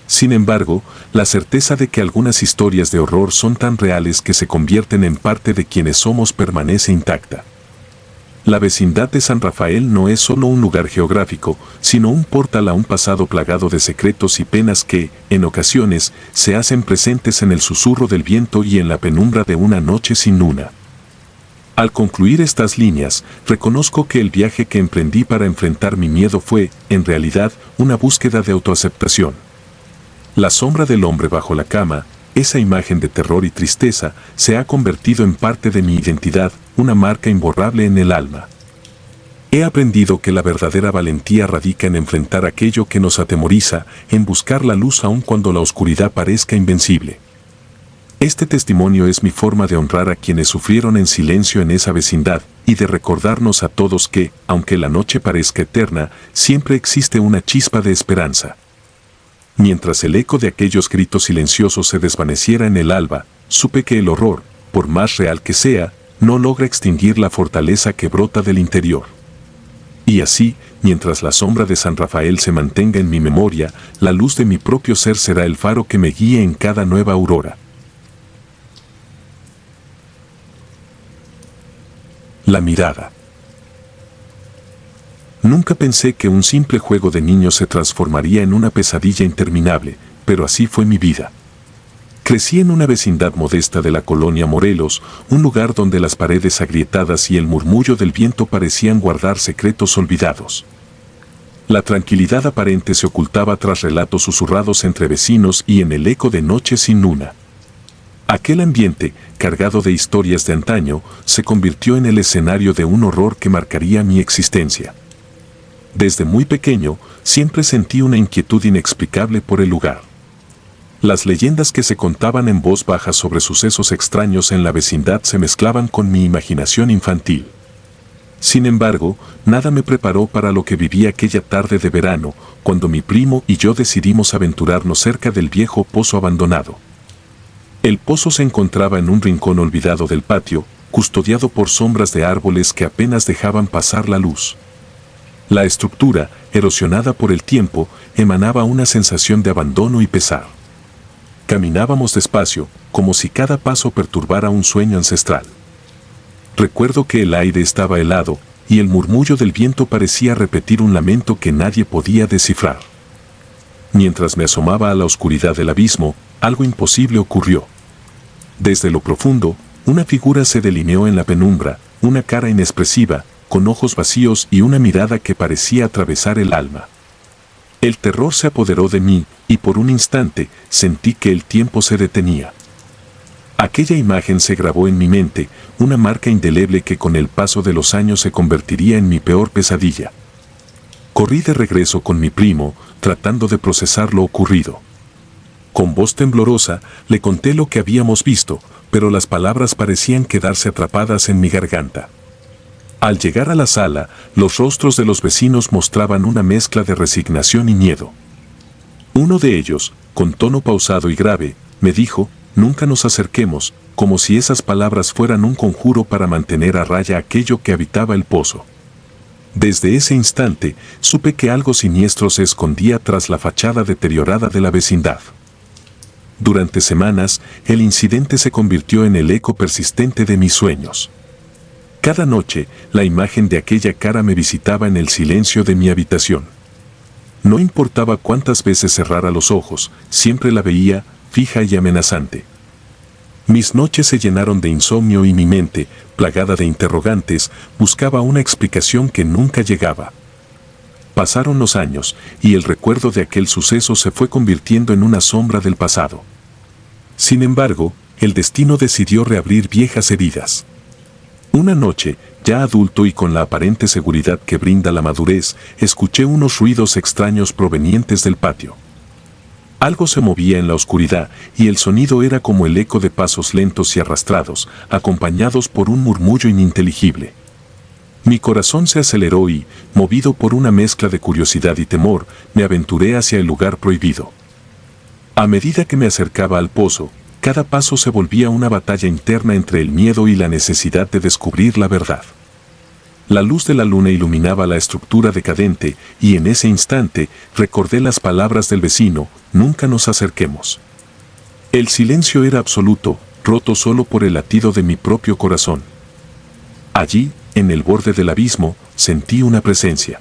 Sin embargo, la certeza de que algunas historias de horror son tan reales que se convierten en parte de quienes somos permanece intacta. La vecindad de San Rafael no es solo un lugar geográfico, sino un portal a un pasado plagado de secretos y penas que, en ocasiones, se hacen presentes en el susurro del viento y en la penumbra de una noche sin luna. Al concluir estas líneas, reconozco que el viaje que emprendí para enfrentar mi miedo fue, en realidad, una búsqueda de autoaceptación. La sombra del hombre bajo la cama, esa imagen de terror y tristeza, se ha convertido en parte de mi identidad, una marca imborrable en el alma. He aprendido que la verdadera valentía radica en enfrentar aquello que nos atemoriza, en buscar la luz aun cuando la oscuridad parezca invencible. Este testimonio es mi forma de honrar a quienes sufrieron en silencio en esa vecindad y de recordarnos a todos que, aunque la noche parezca eterna, siempre existe una chispa de esperanza. Mientras el eco de aquellos gritos silenciosos se desvaneciera en el alba, supe que el horror, por más real que sea, no logra extinguir la fortaleza que brota del interior. Y así, mientras la sombra de San Rafael se mantenga en mi memoria, la luz de mi propio ser será el faro que me guíe en cada nueva aurora. La mirada. Nunca pensé que un simple juego de niños se transformaría en una pesadilla interminable, pero así fue mi vida. Crecí en una vecindad modesta de la colonia Morelos, un lugar donde las paredes agrietadas y el murmullo del viento parecían guardar secretos olvidados. La tranquilidad aparente se ocultaba tras relatos susurrados entre vecinos y en el eco de noches sin luna. Aquel ambiente, cargado de historias de antaño, se convirtió en el escenario de un horror que marcaría mi existencia. Desde muy pequeño, siempre sentí una inquietud inexplicable por el lugar. Las leyendas que se contaban en voz baja sobre sucesos extraños en la vecindad se mezclaban con mi imaginación infantil. Sin embargo, nada me preparó para lo que viví aquella tarde de verano, cuando mi primo y yo decidimos aventurarnos cerca del viejo pozo abandonado. El pozo se encontraba en un rincón olvidado del patio, custodiado por sombras de árboles que apenas dejaban pasar la luz. La estructura, erosionada por el tiempo, emanaba una sensación de abandono y pesar. Caminábamos despacio, como si cada paso perturbara un sueño ancestral. Recuerdo que el aire estaba helado, y el murmullo del viento parecía repetir un lamento que nadie podía descifrar. Mientras me asomaba a la oscuridad del abismo, algo imposible ocurrió. Desde lo profundo, una figura se delineó en la penumbra, una cara inexpresiva, con ojos vacíos y una mirada que parecía atravesar el alma. El terror se apoderó de mí, y por un instante sentí que el tiempo se detenía. Aquella imagen se grabó en mi mente, una marca indeleble que con el paso de los años se convertiría en mi peor pesadilla. Corrí de regreso con mi primo, tratando de procesar lo ocurrido. Con voz temblorosa, le conté lo que habíamos visto, pero las palabras parecían quedarse atrapadas en mi garganta. Al llegar a la sala, los rostros de los vecinos mostraban una mezcla de resignación y miedo. Uno de ellos, con tono pausado y grave, me dijo: «Nunca nos acerquemos», como si esas palabras fueran un conjuro para mantener a raya aquello que habitaba el pozo. Desde ese instante, supe que algo siniestro se escondía tras la fachada deteriorada de la vecindad. Durante semanas, el incidente se convirtió en el eco persistente de mis sueños. Cada noche, la imagen de aquella cara me visitaba en el silencio de mi habitación. No importaba cuántas veces cerrara los ojos, siempre la veía, fija y amenazante. Mis noches se llenaron de insomnio y mi mente, plagada de interrogantes, buscaba una explicación que nunca llegaba. Pasaron los años, y el recuerdo de aquel suceso se fue convirtiendo en una sombra del pasado. Sin embargo, el destino decidió reabrir viejas heridas. Una noche, ya adulto y con la aparente seguridad que brinda la madurez, escuché unos ruidos extraños provenientes del patio. Algo se movía en la oscuridad, y el sonido era como el eco de pasos lentos y arrastrados, acompañados por un murmullo ininteligible. Mi corazón se aceleró y, movido por una mezcla de curiosidad y temor, me aventuré hacia el lugar prohibido. A medida que me acercaba al pozo, cada paso se volvía una batalla interna entre el miedo y la necesidad de descubrir la verdad. La luz de la luna iluminaba la estructura decadente, y en ese instante recordé las palabras del vecino: «Nunca nos acerquemos». El silencio era absoluto, roto solo por el latido de mi propio corazón. Allí, en el borde del abismo, sentí una presencia.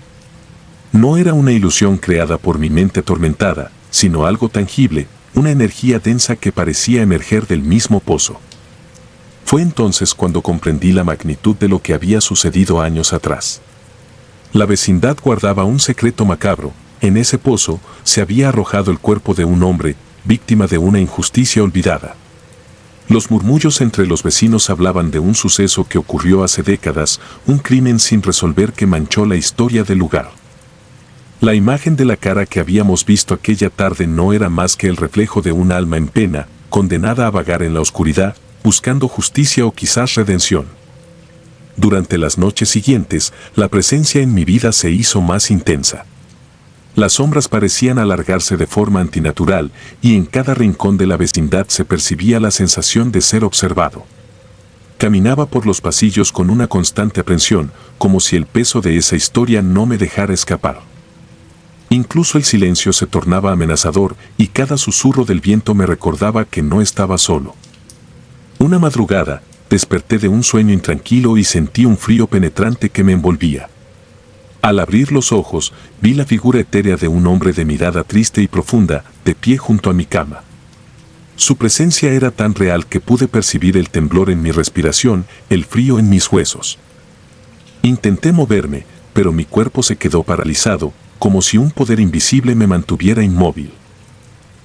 No era una ilusión creada por mi mente atormentada, sino algo tangible, una energía densa que parecía emerger del mismo pozo. Fue entonces cuando comprendí la magnitud de lo que había sucedido años atrás. La vecindad guardaba un secreto macabro. En ese pozo se había arrojado el cuerpo de un hombre, víctima de una injusticia olvidada. Los murmullos entre los vecinos hablaban de un suceso que ocurrió hace décadas, un crimen sin resolver que manchó la historia del lugar. La imagen de la cara que habíamos visto aquella tarde no era más que el reflejo de un alma en pena, condenada a vagar en la oscuridad, buscando justicia o quizás redención. Durante las noches siguientes, la presencia en mi vida se hizo más intensa. Las sombras parecían alargarse de forma antinatural, y en cada rincón de la vecindad se percibía la sensación de ser observado. Caminaba por los pasillos con una constante aprensión, como si el peso de esa historia no me dejara escapar. Incluso el silencio se tornaba amenazador, y cada susurro del viento me recordaba que no estaba solo. Una madrugada, desperté de un sueño intranquilo y sentí un frío penetrante que me envolvía. Al abrir los ojos, vi la figura etérea de un hombre de mirada triste y profunda, de pie junto a mi cama. Su presencia era tan real que pude percibir el temblor en mi respiración, el frío en mis huesos. Intenté moverme, pero mi cuerpo se quedó paralizado, como si un poder invisible me mantuviera inmóvil.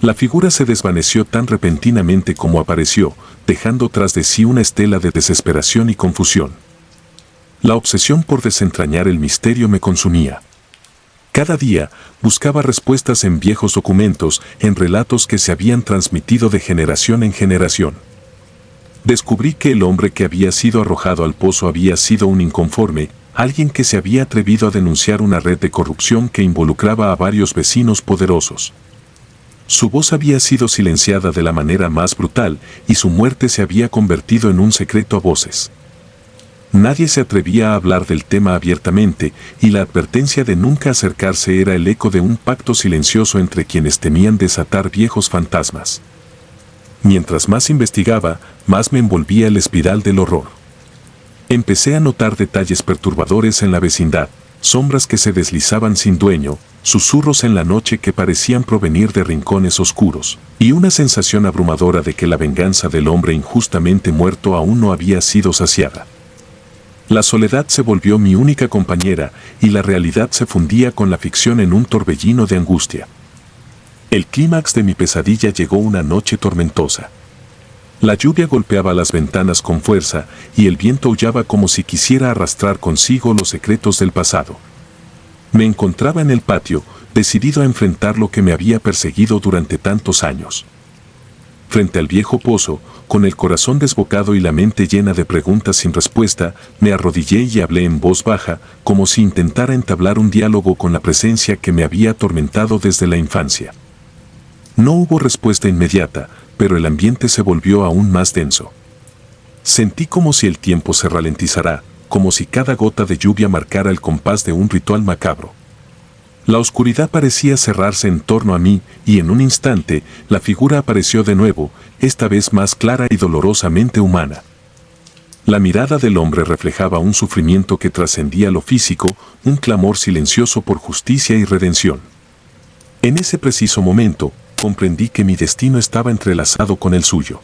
La figura se desvaneció tan repentinamente como apareció, dejando tras de sí una estela de desesperación y confusión. La obsesión por desentrañar el misterio me consumía. Cada día buscaba respuestas en viejos documentos, en relatos que se habían transmitido de generación en generación. Descubrí que el hombre que había sido arrojado al pozo había sido un inconforme, alguien que se había atrevido a denunciar una red de corrupción que involucraba a varios vecinos poderosos. Su voz había sido silenciada de la manera más brutal y su muerte se había convertido en un secreto a voces. Nadie se atrevía a hablar del tema abiertamente y la advertencia de nunca acercarse era el eco de un pacto silencioso entre quienes temían desatar viejos fantasmas. Mientras más investigaba, más me envolvía el espiral del horror. Empecé a notar detalles perturbadores en la vecindad, sombras que se deslizaban sin dueño, susurros en la noche que parecían provenir de rincones oscuros, y una sensación abrumadora de que la venganza del hombre injustamente muerto aún no había sido saciada. La soledad se volvió mi única compañera y la realidad se fundía con la ficción en un torbellino de angustia. El clímax de mi pesadilla llegó una noche tormentosa. La lluvia golpeaba las ventanas con fuerza y el viento aullaba como si quisiera arrastrar consigo los secretos del pasado. Me encontraba en el patio, decidido a enfrentar lo que me había perseguido durante tantos años. Frente al viejo pozo, con el corazón desbocado y la mente llena de preguntas sin respuesta, me arrodillé y hablé en voz baja, como si intentara entablar un diálogo con la presencia que me había atormentado desde la infancia. No hubo respuesta inmediata, pero el ambiente se volvió aún más denso. Sentí como si el tiempo se ralentizara, como si cada gota de lluvia marcara el compás de un ritual macabro. La oscuridad parecía cerrarse en torno a mí y en un instante la figura apareció de nuevo, esta vez más clara y dolorosamente humana. La mirada del hombre reflejaba un sufrimiento que trascendía lo físico, un clamor silencioso por justicia y redención. En ese preciso momento, comprendí que mi destino estaba entrelazado con el suyo.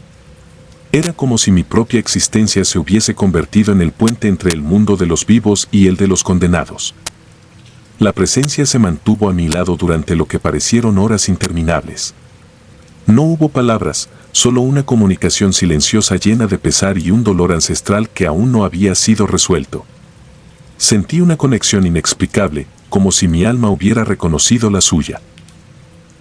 Era como si mi propia existencia se hubiese convertido en el puente entre el mundo de los vivos y el de los condenados. La presencia se mantuvo a mi lado durante lo que parecieron horas interminables. No hubo palabras, solo una comunicación silenciosa llena de pesar y un dolor ancestral que aún no había sido resuelto. Sentí una conexión inexplicable, como si mi alma hubiera reconocido la suya.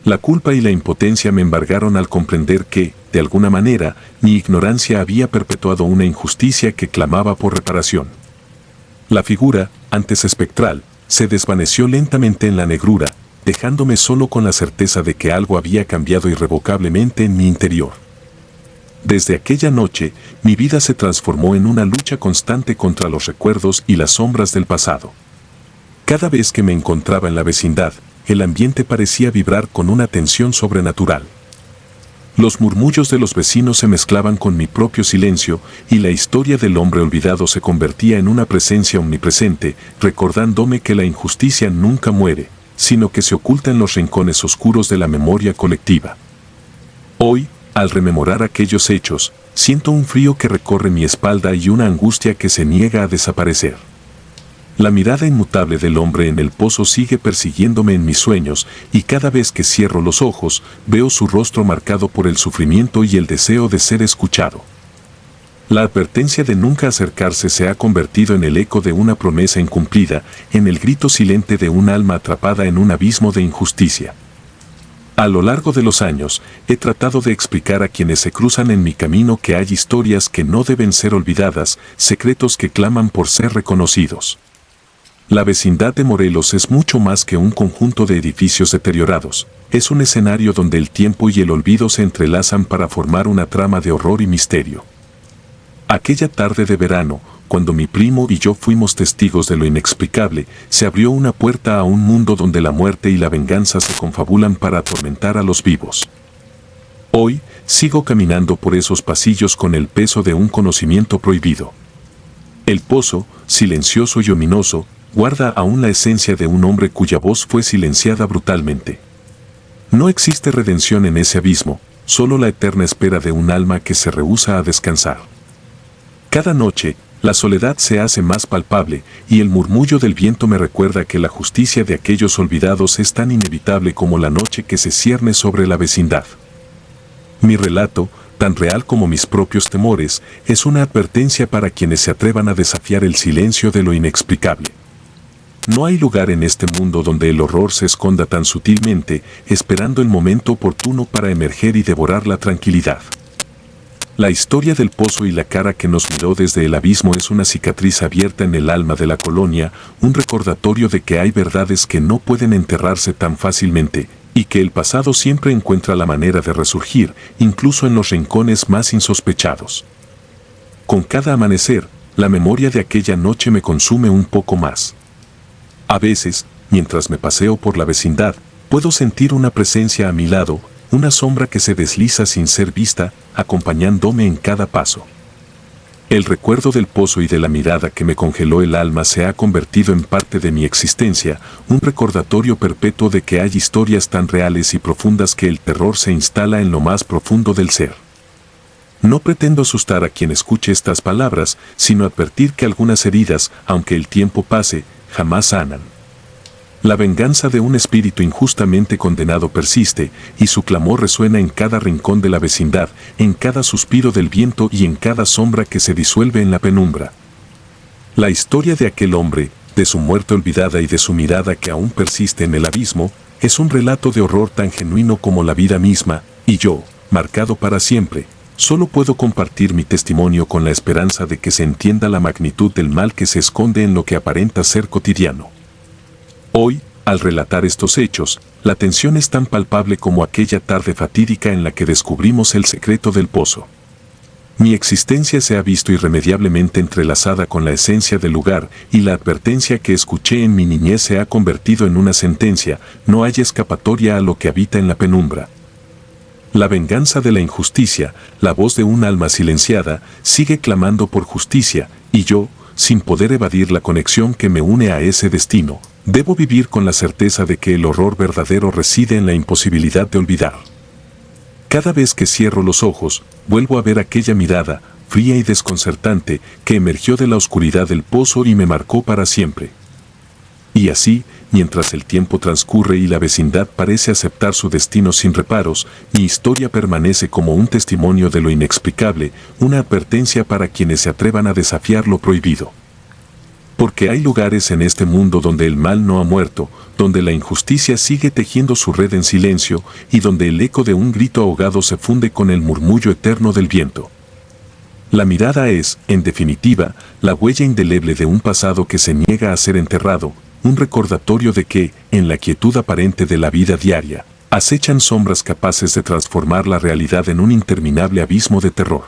La culpa y la impotencia me embargaron al comprender que, de alguna manera, mi ignorancia había perpetuado una injusticia que clamaba por reparación. La figura, antes espectral, se desvaneció lentamente en la negrura, dejándome solo con la certeza de que algo había cambiado irrevocablemente en mi interior. Desde aquella noche, mi vida se transformó en una lucha constante contra los recuerdos y las sombras del pasado. Cada vez que me encontraba en la vecindad, el ambiente parecía vibrar con una tensión sobrenatural. Los murmullos de los vecinos se mezclaban con mi propio silencio y la historia del hombre olvidado se convertía en una presencia omnipresente, recordándome que la injusticia nunca muere, sino que se oculta en los rincones oscuros de la memoria colectiva. Hoy, al rememorar aquellos hechos, siento un frío que recorre mi espalda y una angustia que se niega a desaparecer. La mirada inmutable del hombre en el pozo sigue persiguiéndome en mis sueños y cada vez que cierro los ojos veo su rostro marcado por el sufrimiento y el deseo de ser escuchado. La advertencia de nunca acercarse se ha convertido en el eco de una promesa incumplida, en el grito silente de un alma atrapada en un abismo de injusticia. A lo largo de los años, he tratado de explicar a quienes se cruzan en mi camino que hay historias que no deben ser olvidadas, secretos que claman por ser reconocidos. La vecindad de Morelos es mucho más que un conjunto de edificios deteriorados. Es un escenario donde el tiempo y el olvido se entrelazan para formar una trama de horror y misterio. Aquella tarde de verano, cuando mi primo y yo fuimos testigos de lo inexplicable, se abrió una puerta a un mundo donde la muerte y la venganza se confabulan para atormentar a los vivos. Hoy, sigo caminando por esos pasillos con el peso de un conocimiento prohibido. El pozo, silencioso y ominoso, guarda aún la esencia de un hombre cuya voz fue silenciada brutalmente. No existe redención en ese abismo, solo la eterna espera de un alma que se rehúsa a descansar. Cada noche, la soledad se hace más palpable y el murmullo del viento me recuerda que la justicia de aquellos olvidados es tan inevitable como la noche que se cierne sobre la vecindad. Mi relato, tan real como mis propios temores, es una advertencia para quienes se atrevan a desafiar el silencio de lo inexplicable. No hay lugar en este mundo donde el horror se esconda tan sutilmente, esperando el momento oportuno para emerger y devorar la tranquilidad. La historia del pozo y la cara que nos miró desde el abismo es una cicatriz abierta en el alma de la colonia, un recordatorio de que hay verdades que no pueden enterrarse tan fácilmente, y que el pasado siempre encuentra la manera de resurgir, incluso en los rincones más insospechados. Con cada amanecer, la memoria de aquella noche me consume un poco más. A veces, mientras me paseo por la vecindad, puedo sentir una presencia a mi lado, una sombra que se desliza sin ser vista, acompañándome en cada paso. El recuerdo del pozo y de la mirada que me congeló el alma se ha convertido en parte de mi existencia, un recordatorio perpetuo de que hay historias tan reales y profundas que el terror se instala en lo más profundo del ser. No pretendo asustar a quien escuche estas palabras, sino advertir que algunas heridas, aunque el tiempo pase, jamás sanan. La venganza de un espíritu injustamente condenado persiste, y su clamor resuena en cada rincón de la vecindad, en cada suspiro del viento y en cada sombra que se disuelve en la penumbra. La historia de aquel hombre, de su muerte olvidada y de su mirada que aún persiste en el abismo, es un relato de horror tan genuino como la vida misma, y yo, marcado para siempre, solo puedo compartir mi testimonio con la esperanza de que se entienda la magnitud del mal que se esconde en lo que aparenta ser cotidiano. Hoy, al relatar estos hechos, la tensión es tan palpable como aquella tarde fatídica en la que descubrimos el secreto del pozo. Mi existencia se ha visto irremediablemente entrelazada con la esencia del lugar, y la advertencia que escuché en mi niñez se ha convertido en una sentencia: no hay escapatoria a lo que habita en la penumbra. La venganza de la injusticia, la voz de un alma silenciada, sigue clamando por justicia, y yo, sin poder evadir la conexión que me une a ese destino, debo vivir con la certeza de que el horror verdadero reside en la imposibilidad de olvidar. Cada vez que cierro los ojos, vuelvo a ver aquella mirada, fría y desconcertante, que emergió de la oscuridad del pozo y me marcó para siempre. Y así, mientras el tiempo transcurre y la vecindad parece aceptar su destino sin reparos, mi historia permanece como un testimonio de lo inexplicable, una advertencia para quienes se atrevan a desafiar lo prohibido. Porque hay lugares en este mundo donde el mal no ha muerto, donde la injusticia sigue tejiendo su red en silencio, y donde el eco de un grito ahogado se funde con el murmullo eterno del viento. La mirada es, en definitiva, la huella indeleble de un pasado que se niega a ser enterrado, un recordatorio de que, en la quietud aparente de la vida diaria, acechan sombras capaces de transformar la realidad en un interminable abismo de terror.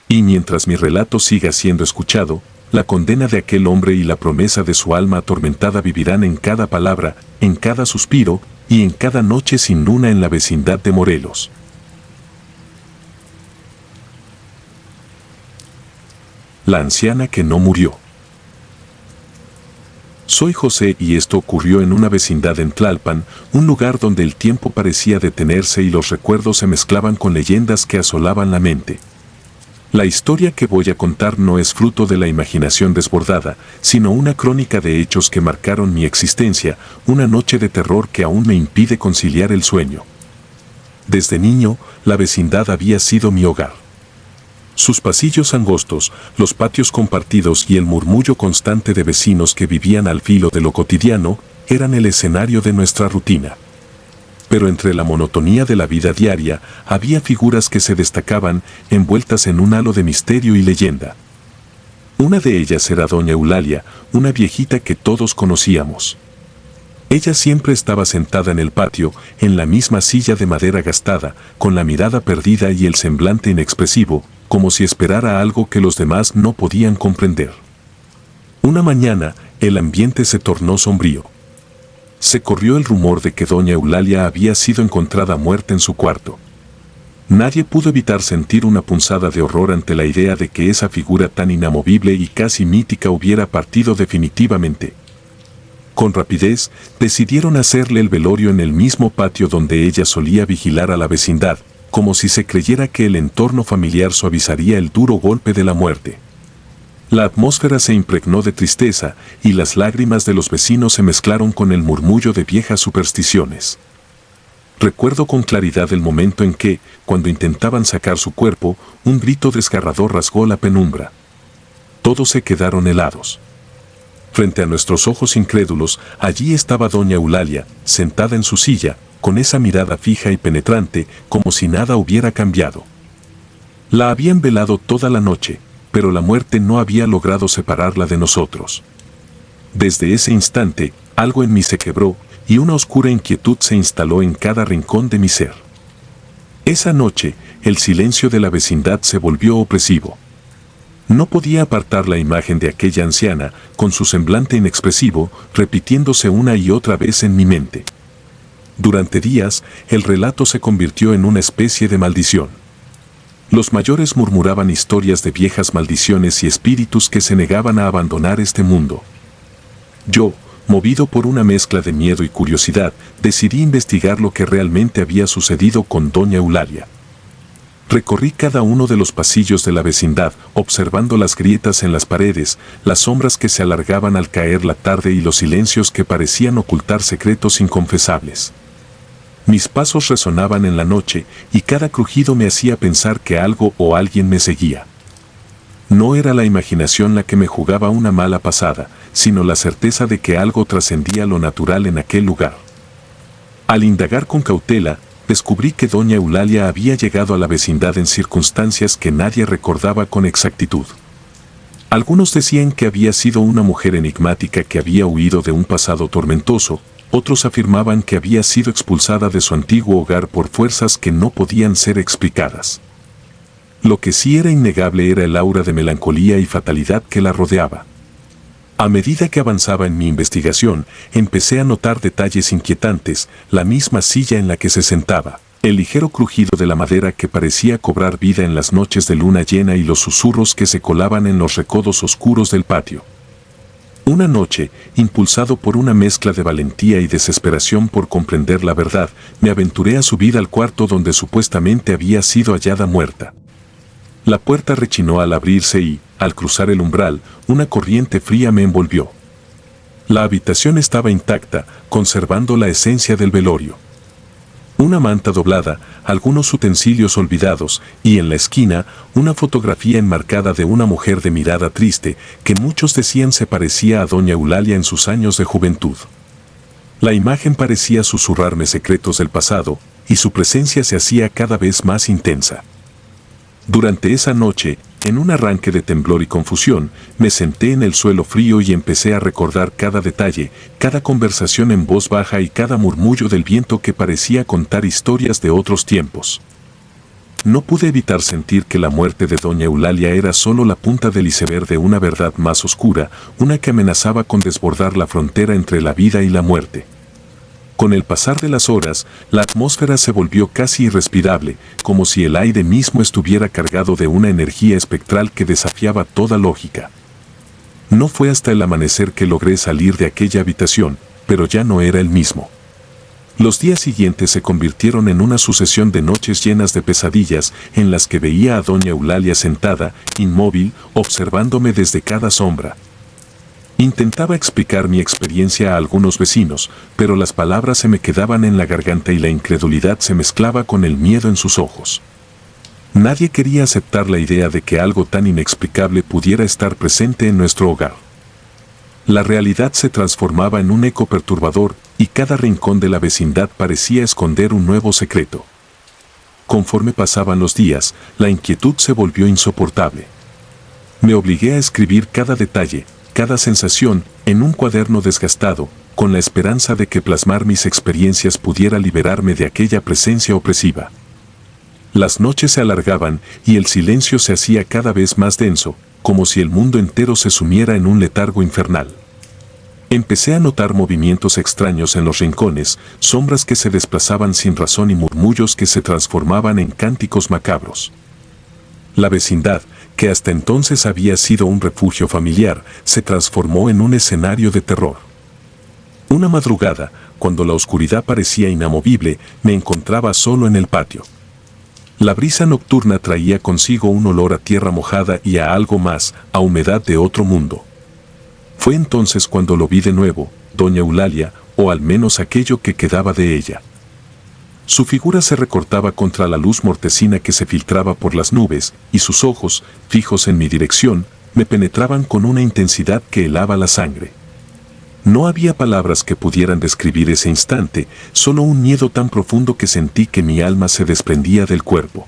Y mientras mi relato siga siendo escuchado, la condena de aquel hombre y la promesa de su alma atormentada vivirán en cada palabra, en cada suspiro y en cada noche sin luna en la vecindad de Morelos. La anciana que no murió. Soy José y esto ocurrió en una vecindad en Tlalpan, un lugar donde el tiempo parecía detenerse y los recuerdos se mezclaban con leyendas que asolaban la mente. La historia que voy a contar no es fruto de la imaginación desbordada, sino una crónica de hechos que marcaron mi existencia, una noche de terror que aún me impide conciliar el sueño. Desde niño, la vecindad había sido mi hogar. Sus pasillos angostos, los patios compartidos y el murmullo constante de vecinos que vivían al filo de lo cotidiano, eran el escenario de nuestra rutina. Pero entre la monotonía de la vida diaria, había figuras que se destacaban, envueltas en un halo de misterio y leyenda. Una de ellas era doña Eulalia, una viejita que todos conocíamos. Ella siempre estaba sentada en el patio, en la misma silla de madera gastada, con la mirada perdida y el semblante inexpresivo, como si esperara algo que los demás no podían comprender. Una mañana, el ambiente se tornó sombrío. Se corrió el rumor de que doña Eulalia había sido encontrada muerta en su cuarto. Nadie pudo evitar sentir una punzada de horror ante la idea de que esa figura tan inamovible y casi mítica hubiera partido definitivamente. Con rapidez, decidieron hacerle el velorio en el mismo patio donde ella solía vigilar a la vecindad, como si se creyera que el entorno familiar suavizaría el duro golpe de la muerte. La atmósfera se impregnó de tristeza, y las lágrimas de los vecinos se mezclaron con el murmullo de viejas supersticiones. Recuerdo con claridad el momento en que, cuando intentaban sacar su cuerpo, un grito desgarrador rasgó la penumbra. Todos se quedaron helados. Frente a nuestros ojos incrédulos, allí estaba doña Eulalia, sentada en su silla, con esa mirada fija y penetrante, como si nada hubiera cambiado. La habían velado toda la noche, pero la muerte no había logrado separarla de nosotros. Desde ese instante, algo en mí se quebró y una oscura inquietud se instaló en cada rincón de mi ser. Esa noche, el silencio de la vecindad se volvió opresivo. No podía apartar la imagen de aquella anciana, con su semblante inexpresivo, repitiéndose una y otra vez en mi mente. Durante días, el relato se convirtió en una especie de maldición. Los mayores murmuraban historias de viejas maldiciones y espíritus que se negaban a abandonar este mundo. Yo, movido por una mezcla de miedo y curiosidad, decidí investigar lo que realmente había sucedido con doña Eulalia. Recorrí cada uno de los pasillos de la vecindad, observando las grietas en las paredes, las sombras que se alargaban al caer la tarde y los silencios que parecían ocultar secretos inconfesables. Mis pasos resonaban en la noche y cada crujido me hacía pensar que algo o alguien me seguía. No era la imaginación la que me jugaba una mala pasada, sino la certeza de que algo trascendía lo natural en aquel lugar. Al indagar con cautela, descubrí que doña Eulalia había llegado a la vecindad en circunstancias que nadie recordaba con exactitud. Algunos decían que había sido una mujer enigmática que había huido de un pasado tormentoso, otros afirmaban que había sido expulsada de su antiguo hogar por fuerzas que no podían ser explicadas. Lo que sí era innegable era el aura de melancolía y fatalidad que la rodeaba. A medida que avanzaba en mi investigación, empecé a notar detalles inquietantes, la misma silla en la que se sentaba, el ligero crujido de la madera que parecía cobrar vida en las noches de luna llena y los susurros que se colaban en los recodos oscuros del patio. Una noche, impulsado por una mezcla de valentía y desesperación por comprender la verdad, me aventuré a subir al cuarto donde supuestamente había sido hallada muerta. La puerta rechinó al abrirse y, al cruzar el umbral, una corriente fría me envolvió. La habitación estaba intacta, conservando la esencia del velorio. Una manta doblada, algunos utensilios olvidados, y en la esquina, una fotografía enmarcada de una mujer de mirada triste, que muchos decían se parecía a doña Eulalia en sus años de juventud. La imagen parecía susurrarme secretos del pasado, y su presencia se hacía cada vez más intensa. Durante esa noche, en un arranque de temblor y confusión, me senté en el suelo frío y empecé a recordar cada detalle, cada conversación en voz baja y cada murmullo del viento que parecía contar historias de otros tiempos. No pude evitar sentir que la muerte de doña Eulalia era solo la punta del iceberg de una verdad más oscura, una que amenazaba con desbordar la frontera entre la vida y la muerte. Con el pasar de las horas, la atmósfera se volvió casi irrespirable, como si el aire mismo estuviera cargado de una energía espectral que desafiaba toda lógica. No fue hasta el amanecer que logré salir de aquella habitación, pero ya no era el mismo. Los días siguientes se convirtieron en una sucesión de noches llenas de pesadillas en las que veía a doña Eulalia sentada, inmóvil, observándome desde cada sombra. Intentaba explicar mi experiencia a algunos vecinos, pero las palabras se me quedaban en la garganta y la incredulidad se mezclaba con el miedo en sus ojos. Nadie quería aceptar la idea de que algo tan inexplicable pudiera estar presente en nuestro hogar. La realidad se transformaba en un eco perturbador y cada rincón de la vecindad parecía esconder un nuevo secreto. Conforme pasaban los días, la inquietud se volvió insoportable. Me obligué a escribir cada detalle, cada sensación, en un cuaderno desgastado, con la esperanza de que plasmar mis experiencias pudiera liberarme de aquella presencia opresiva. Las noches se alargaban y el silencio se hacía cada vez más denso, como si el mundo entero se sumiera en un letargo infernal. Empecé a notar movimientos extraños en los rincones, sombras que se desplazaban sin razón y murmullos que se transformaban en cánticos macabros. La vecindad, que hasta entonces había sido un refugio familiar, se transformó en un escenario de terror. Una madrugada, cuando la oscuridad parecía inamovible, me encontraba solo en el patio. La brisa nocturna traía consigo un olor a tierra mojada y a algo más, a humedad de otro mundo. Fue entonces cuando lo vi de nuevo, doña Eulalia, o al menos aquello que quedaba de ella. Su figura se recortaba contra la luz mortecina que se filtraba por las nubes, y sus ojos, fijos en mi dirección, me penetraban con una intensidad que helaba la sangre. No había palabras que pudieran describir ese instante, solo un miedo tan profundo que sentí que mi alma se desprendía del cuerpo.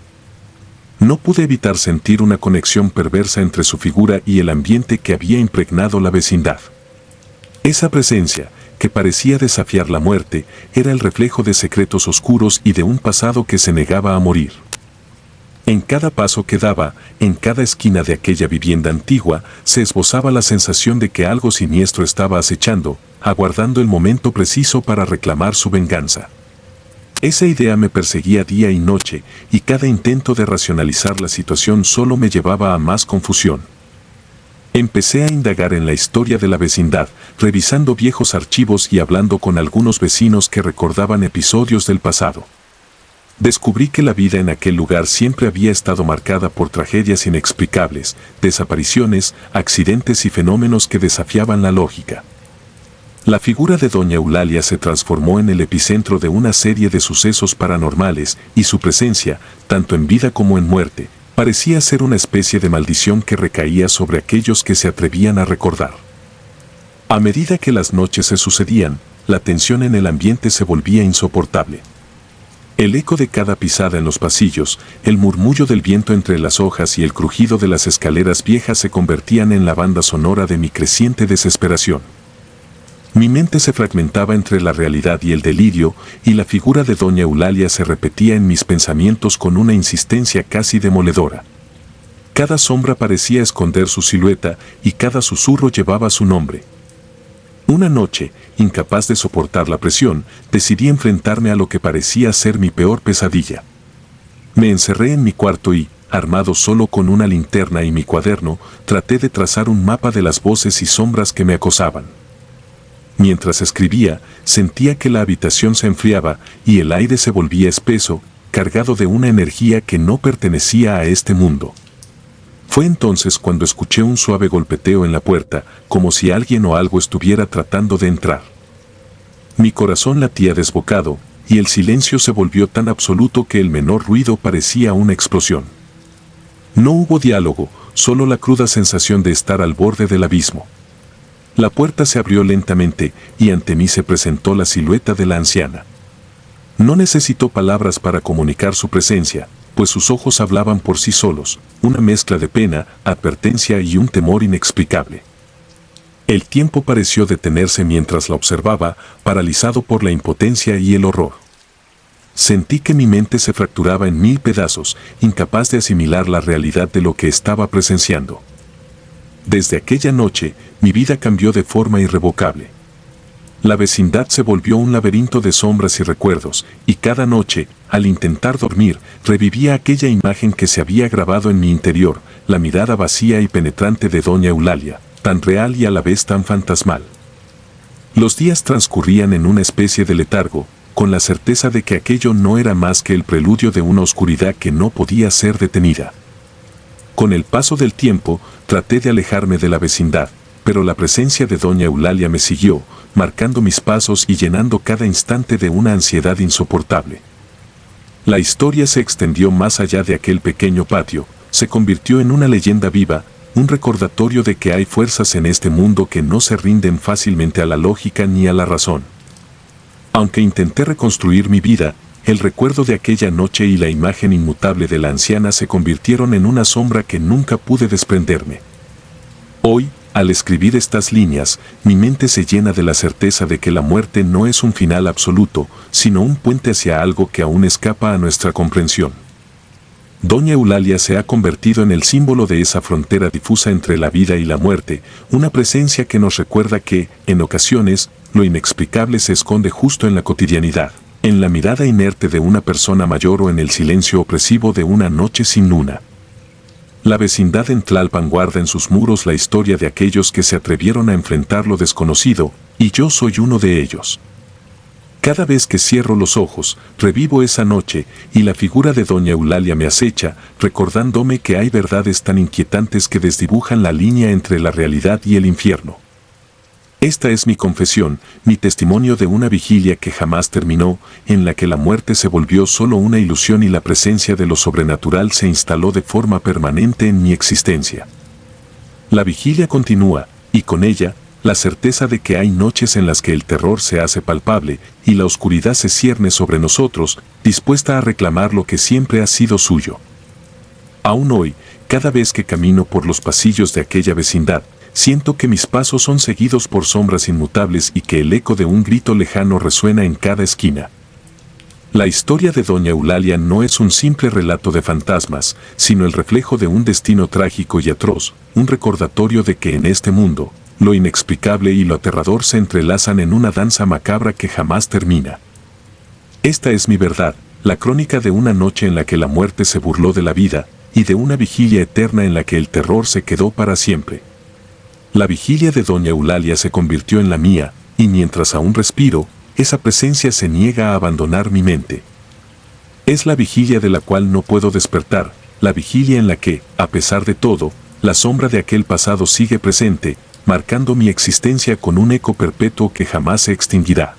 No pude evitar sentir una conexión perversa entre su figura y el ambiente que había impregnado la vecindad. Esa presencia, que parecía desafiar la muerte, era el reflejo de secretos oscuros y de un pasado que se negaba a morir. En cada paso que daba, en cada esquina de aquella vivienda antigua, se esbozaba la sensación de que algo siniestro estaba acechando, aguardando el momento preciso para reclamar su venganza. Esa idea me perseguía día y noche, y cada intento de racionalizar la situación solo me llevaba a más confusión. Empecé a indagar en la historia de la vecindad, revisando viejos archivos y hablando con algunos vecinos que recordaban episodios del pasado. Descubrí que la vida en aquel lugar siempre había estado marcada por tragedias inexplicables, desapariciones, accidentes y fenómenos que desafiaban la lógica. La figura de doña Eulalia se transformó en el epicentro de una serie de sucesos paranormales y su presencia, tanto en vida como en muerte, parecía ser una especie de maldición que recaía sobre aquellos que se atrevían a recordar. A medida que las noches se sucedían, la tensión en el ambiente se volvía insoportable. El eco de cada pisada en los pasillos, el murmullo del viento entre las hojas y el crujido de las escaleras viejas se convertían en la banda sonora de mi creciente desesperación. Mi mente se fragmentaba entre la realidad y el delirio, y la figura de doña Eulalia se repetía en mis pensamientos con una insistencia casi demoledora. Cada sombra parecía esconder su silueta y cada susurro llevaba su nombre. Una noche, incapaz de soportar la presión, decidí enfrentarme a lo que parecía ser mi peor pesadilla. Me encerré en mi cuarto y, armado solo con una linterna y mi cuaderno, traté de trazar un mapa de las voces y sombras que me acosaban. Mientras escribía, sentía que la habitación se enfriaba y el aire se volvía espeso, cargado de una energía que no pertenecía a este mundo. Fue entonces cuando escuché un suave golpeteo en la puerta, como si alguien o algo estuviera tratando de entrar. Mi corazón latía desbocado, y el silencio se volvió tan absoluto que el menor ruido parecía una explosión. No hubo diálogo, solo la cruda sensación de estar al borde del abismo. La puerta se abrió lentamente y ante mí se presentó la silueta de la anciana. No necesitó palabras para comunicar su presencia, pues sus ojos hablaban por sí solos, una mezcla de pena, advertencia y un temor inexplicable. El tiempo pareció detenerse mientras la observaba, paralizado por la impotencia y el horror. Sentí que mi mente se fracturaba en 1000 pedazos, incapaz de asimilar la realidad de lo que estaba presenciando. Desde aquella noche, mi vida cambió de forma irrevocable. La vecindad se volvió un laberinto de sombras y recuerdos, y cada noche, al intentar dormir, revivía aquella imagen que se había grabado en mi interior, la mirada vacía y penetrante de doña Eulalia, tan real y a la vez tan fantasmal. Los días transcurrían en una especie de letargo, con la certeza de que aquello no era más que el preludio de una oscuridad que no podía ser detenida. Con el paso del tiempo, traté de alejarme de la vecindad, pero la presencia de doña Eulalia me siguió, marcando mis pasos y llenando cada instante de una ansiedad insoportable. La historia se extendió más allá de aquel pequeño patio, se convirtió en una leyenda viva, un recordatorio de que hay fuerzas en este mundo que no se rinden fácilmente a la lógica ni a la razón. Aunque intenté reconstruir mi vida, el recuerdo de aquella noche y la imagen inmutable de la anciana se convirtieron en una sombra que nunca pude desprenderme. Hoy, al escribir estas líneas, mi mente se llena de la certeza de que la muerte no es un final absoluto, sino un puente hacia algo que aún escapa a nuestra comprensión. Doña Eulalia se ha convertido en el símbolo de esa frontera difusa entre la vida y la muerte, una presencia que nos recuerda que, en ocasiones, lo inexplicable se esconde justo en la cotidianidad, en la mirada inerte de una persona mayor o en el silencio opresivo de una noche sin luna. La vecindad en Tlalpan guarda en sus muros la historia de aquellos que se atrevieron a enfrentar lo desconocido, y yo soy uno de ellos. Cada vez que cierro los ojos, revivo esa noche, y la figura de doña Eulalia me acecha, recordándome que hay verdades tan inquietantes que desdibujan la línea entre la realidad y el infierno. Esta es mi confesión, mi testimonio de una vigilia que jamás terminó, en la que la muerte se volvió solo una ilusión y la presencia de lo sobrenatural se instaló de forma permanente en mi existencia. La vigilia continúa, y con ella, la certeza de que hay noches en las que el terror se hace palpable, y la oscuridad se cierne sobre nosotros, dispuesta a reclamar lo que siempre ha sido suyo. Aún hoy, cada vez que camino por los pasillos de aquella vecindad, siento que mis pasos son seguidos por sombras inmutables y que el eco de un grito lejano resuena en cada esquina. La historia de Doña Eulalia no es un simple relato de fantasmas, sino el reflejo de un destino trágico y atroz, un recordatorio de que en este mundo, lo inexplicable y lo aterrador se entrelazan en una danza macabra que jamás termina. Esta es mi verdad, la crónica de una noche en la que la muerte se burló de la vida, y de una vigilia eterna en la que el terror se quedó para siempre. La vigilia de Doña Eulalia se convirtió en la mía, y mientras aún respiro, esa presencia se niega a abandonar mi mente. Es la vigilia de la cual no puedo despertar, la vigilia en la que, a pesar de todo, la sombra de aquel pasado sigue presente, marcando mi existencia con un eco perpetuo que jamás se extinguirá.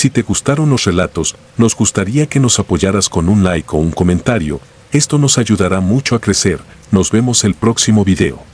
Si te gustaron los relatos, nos gustaría que nos apoyaras con un like o un comentario, esto nos ayudará mucho a crecer. Nos vemos el próximo video.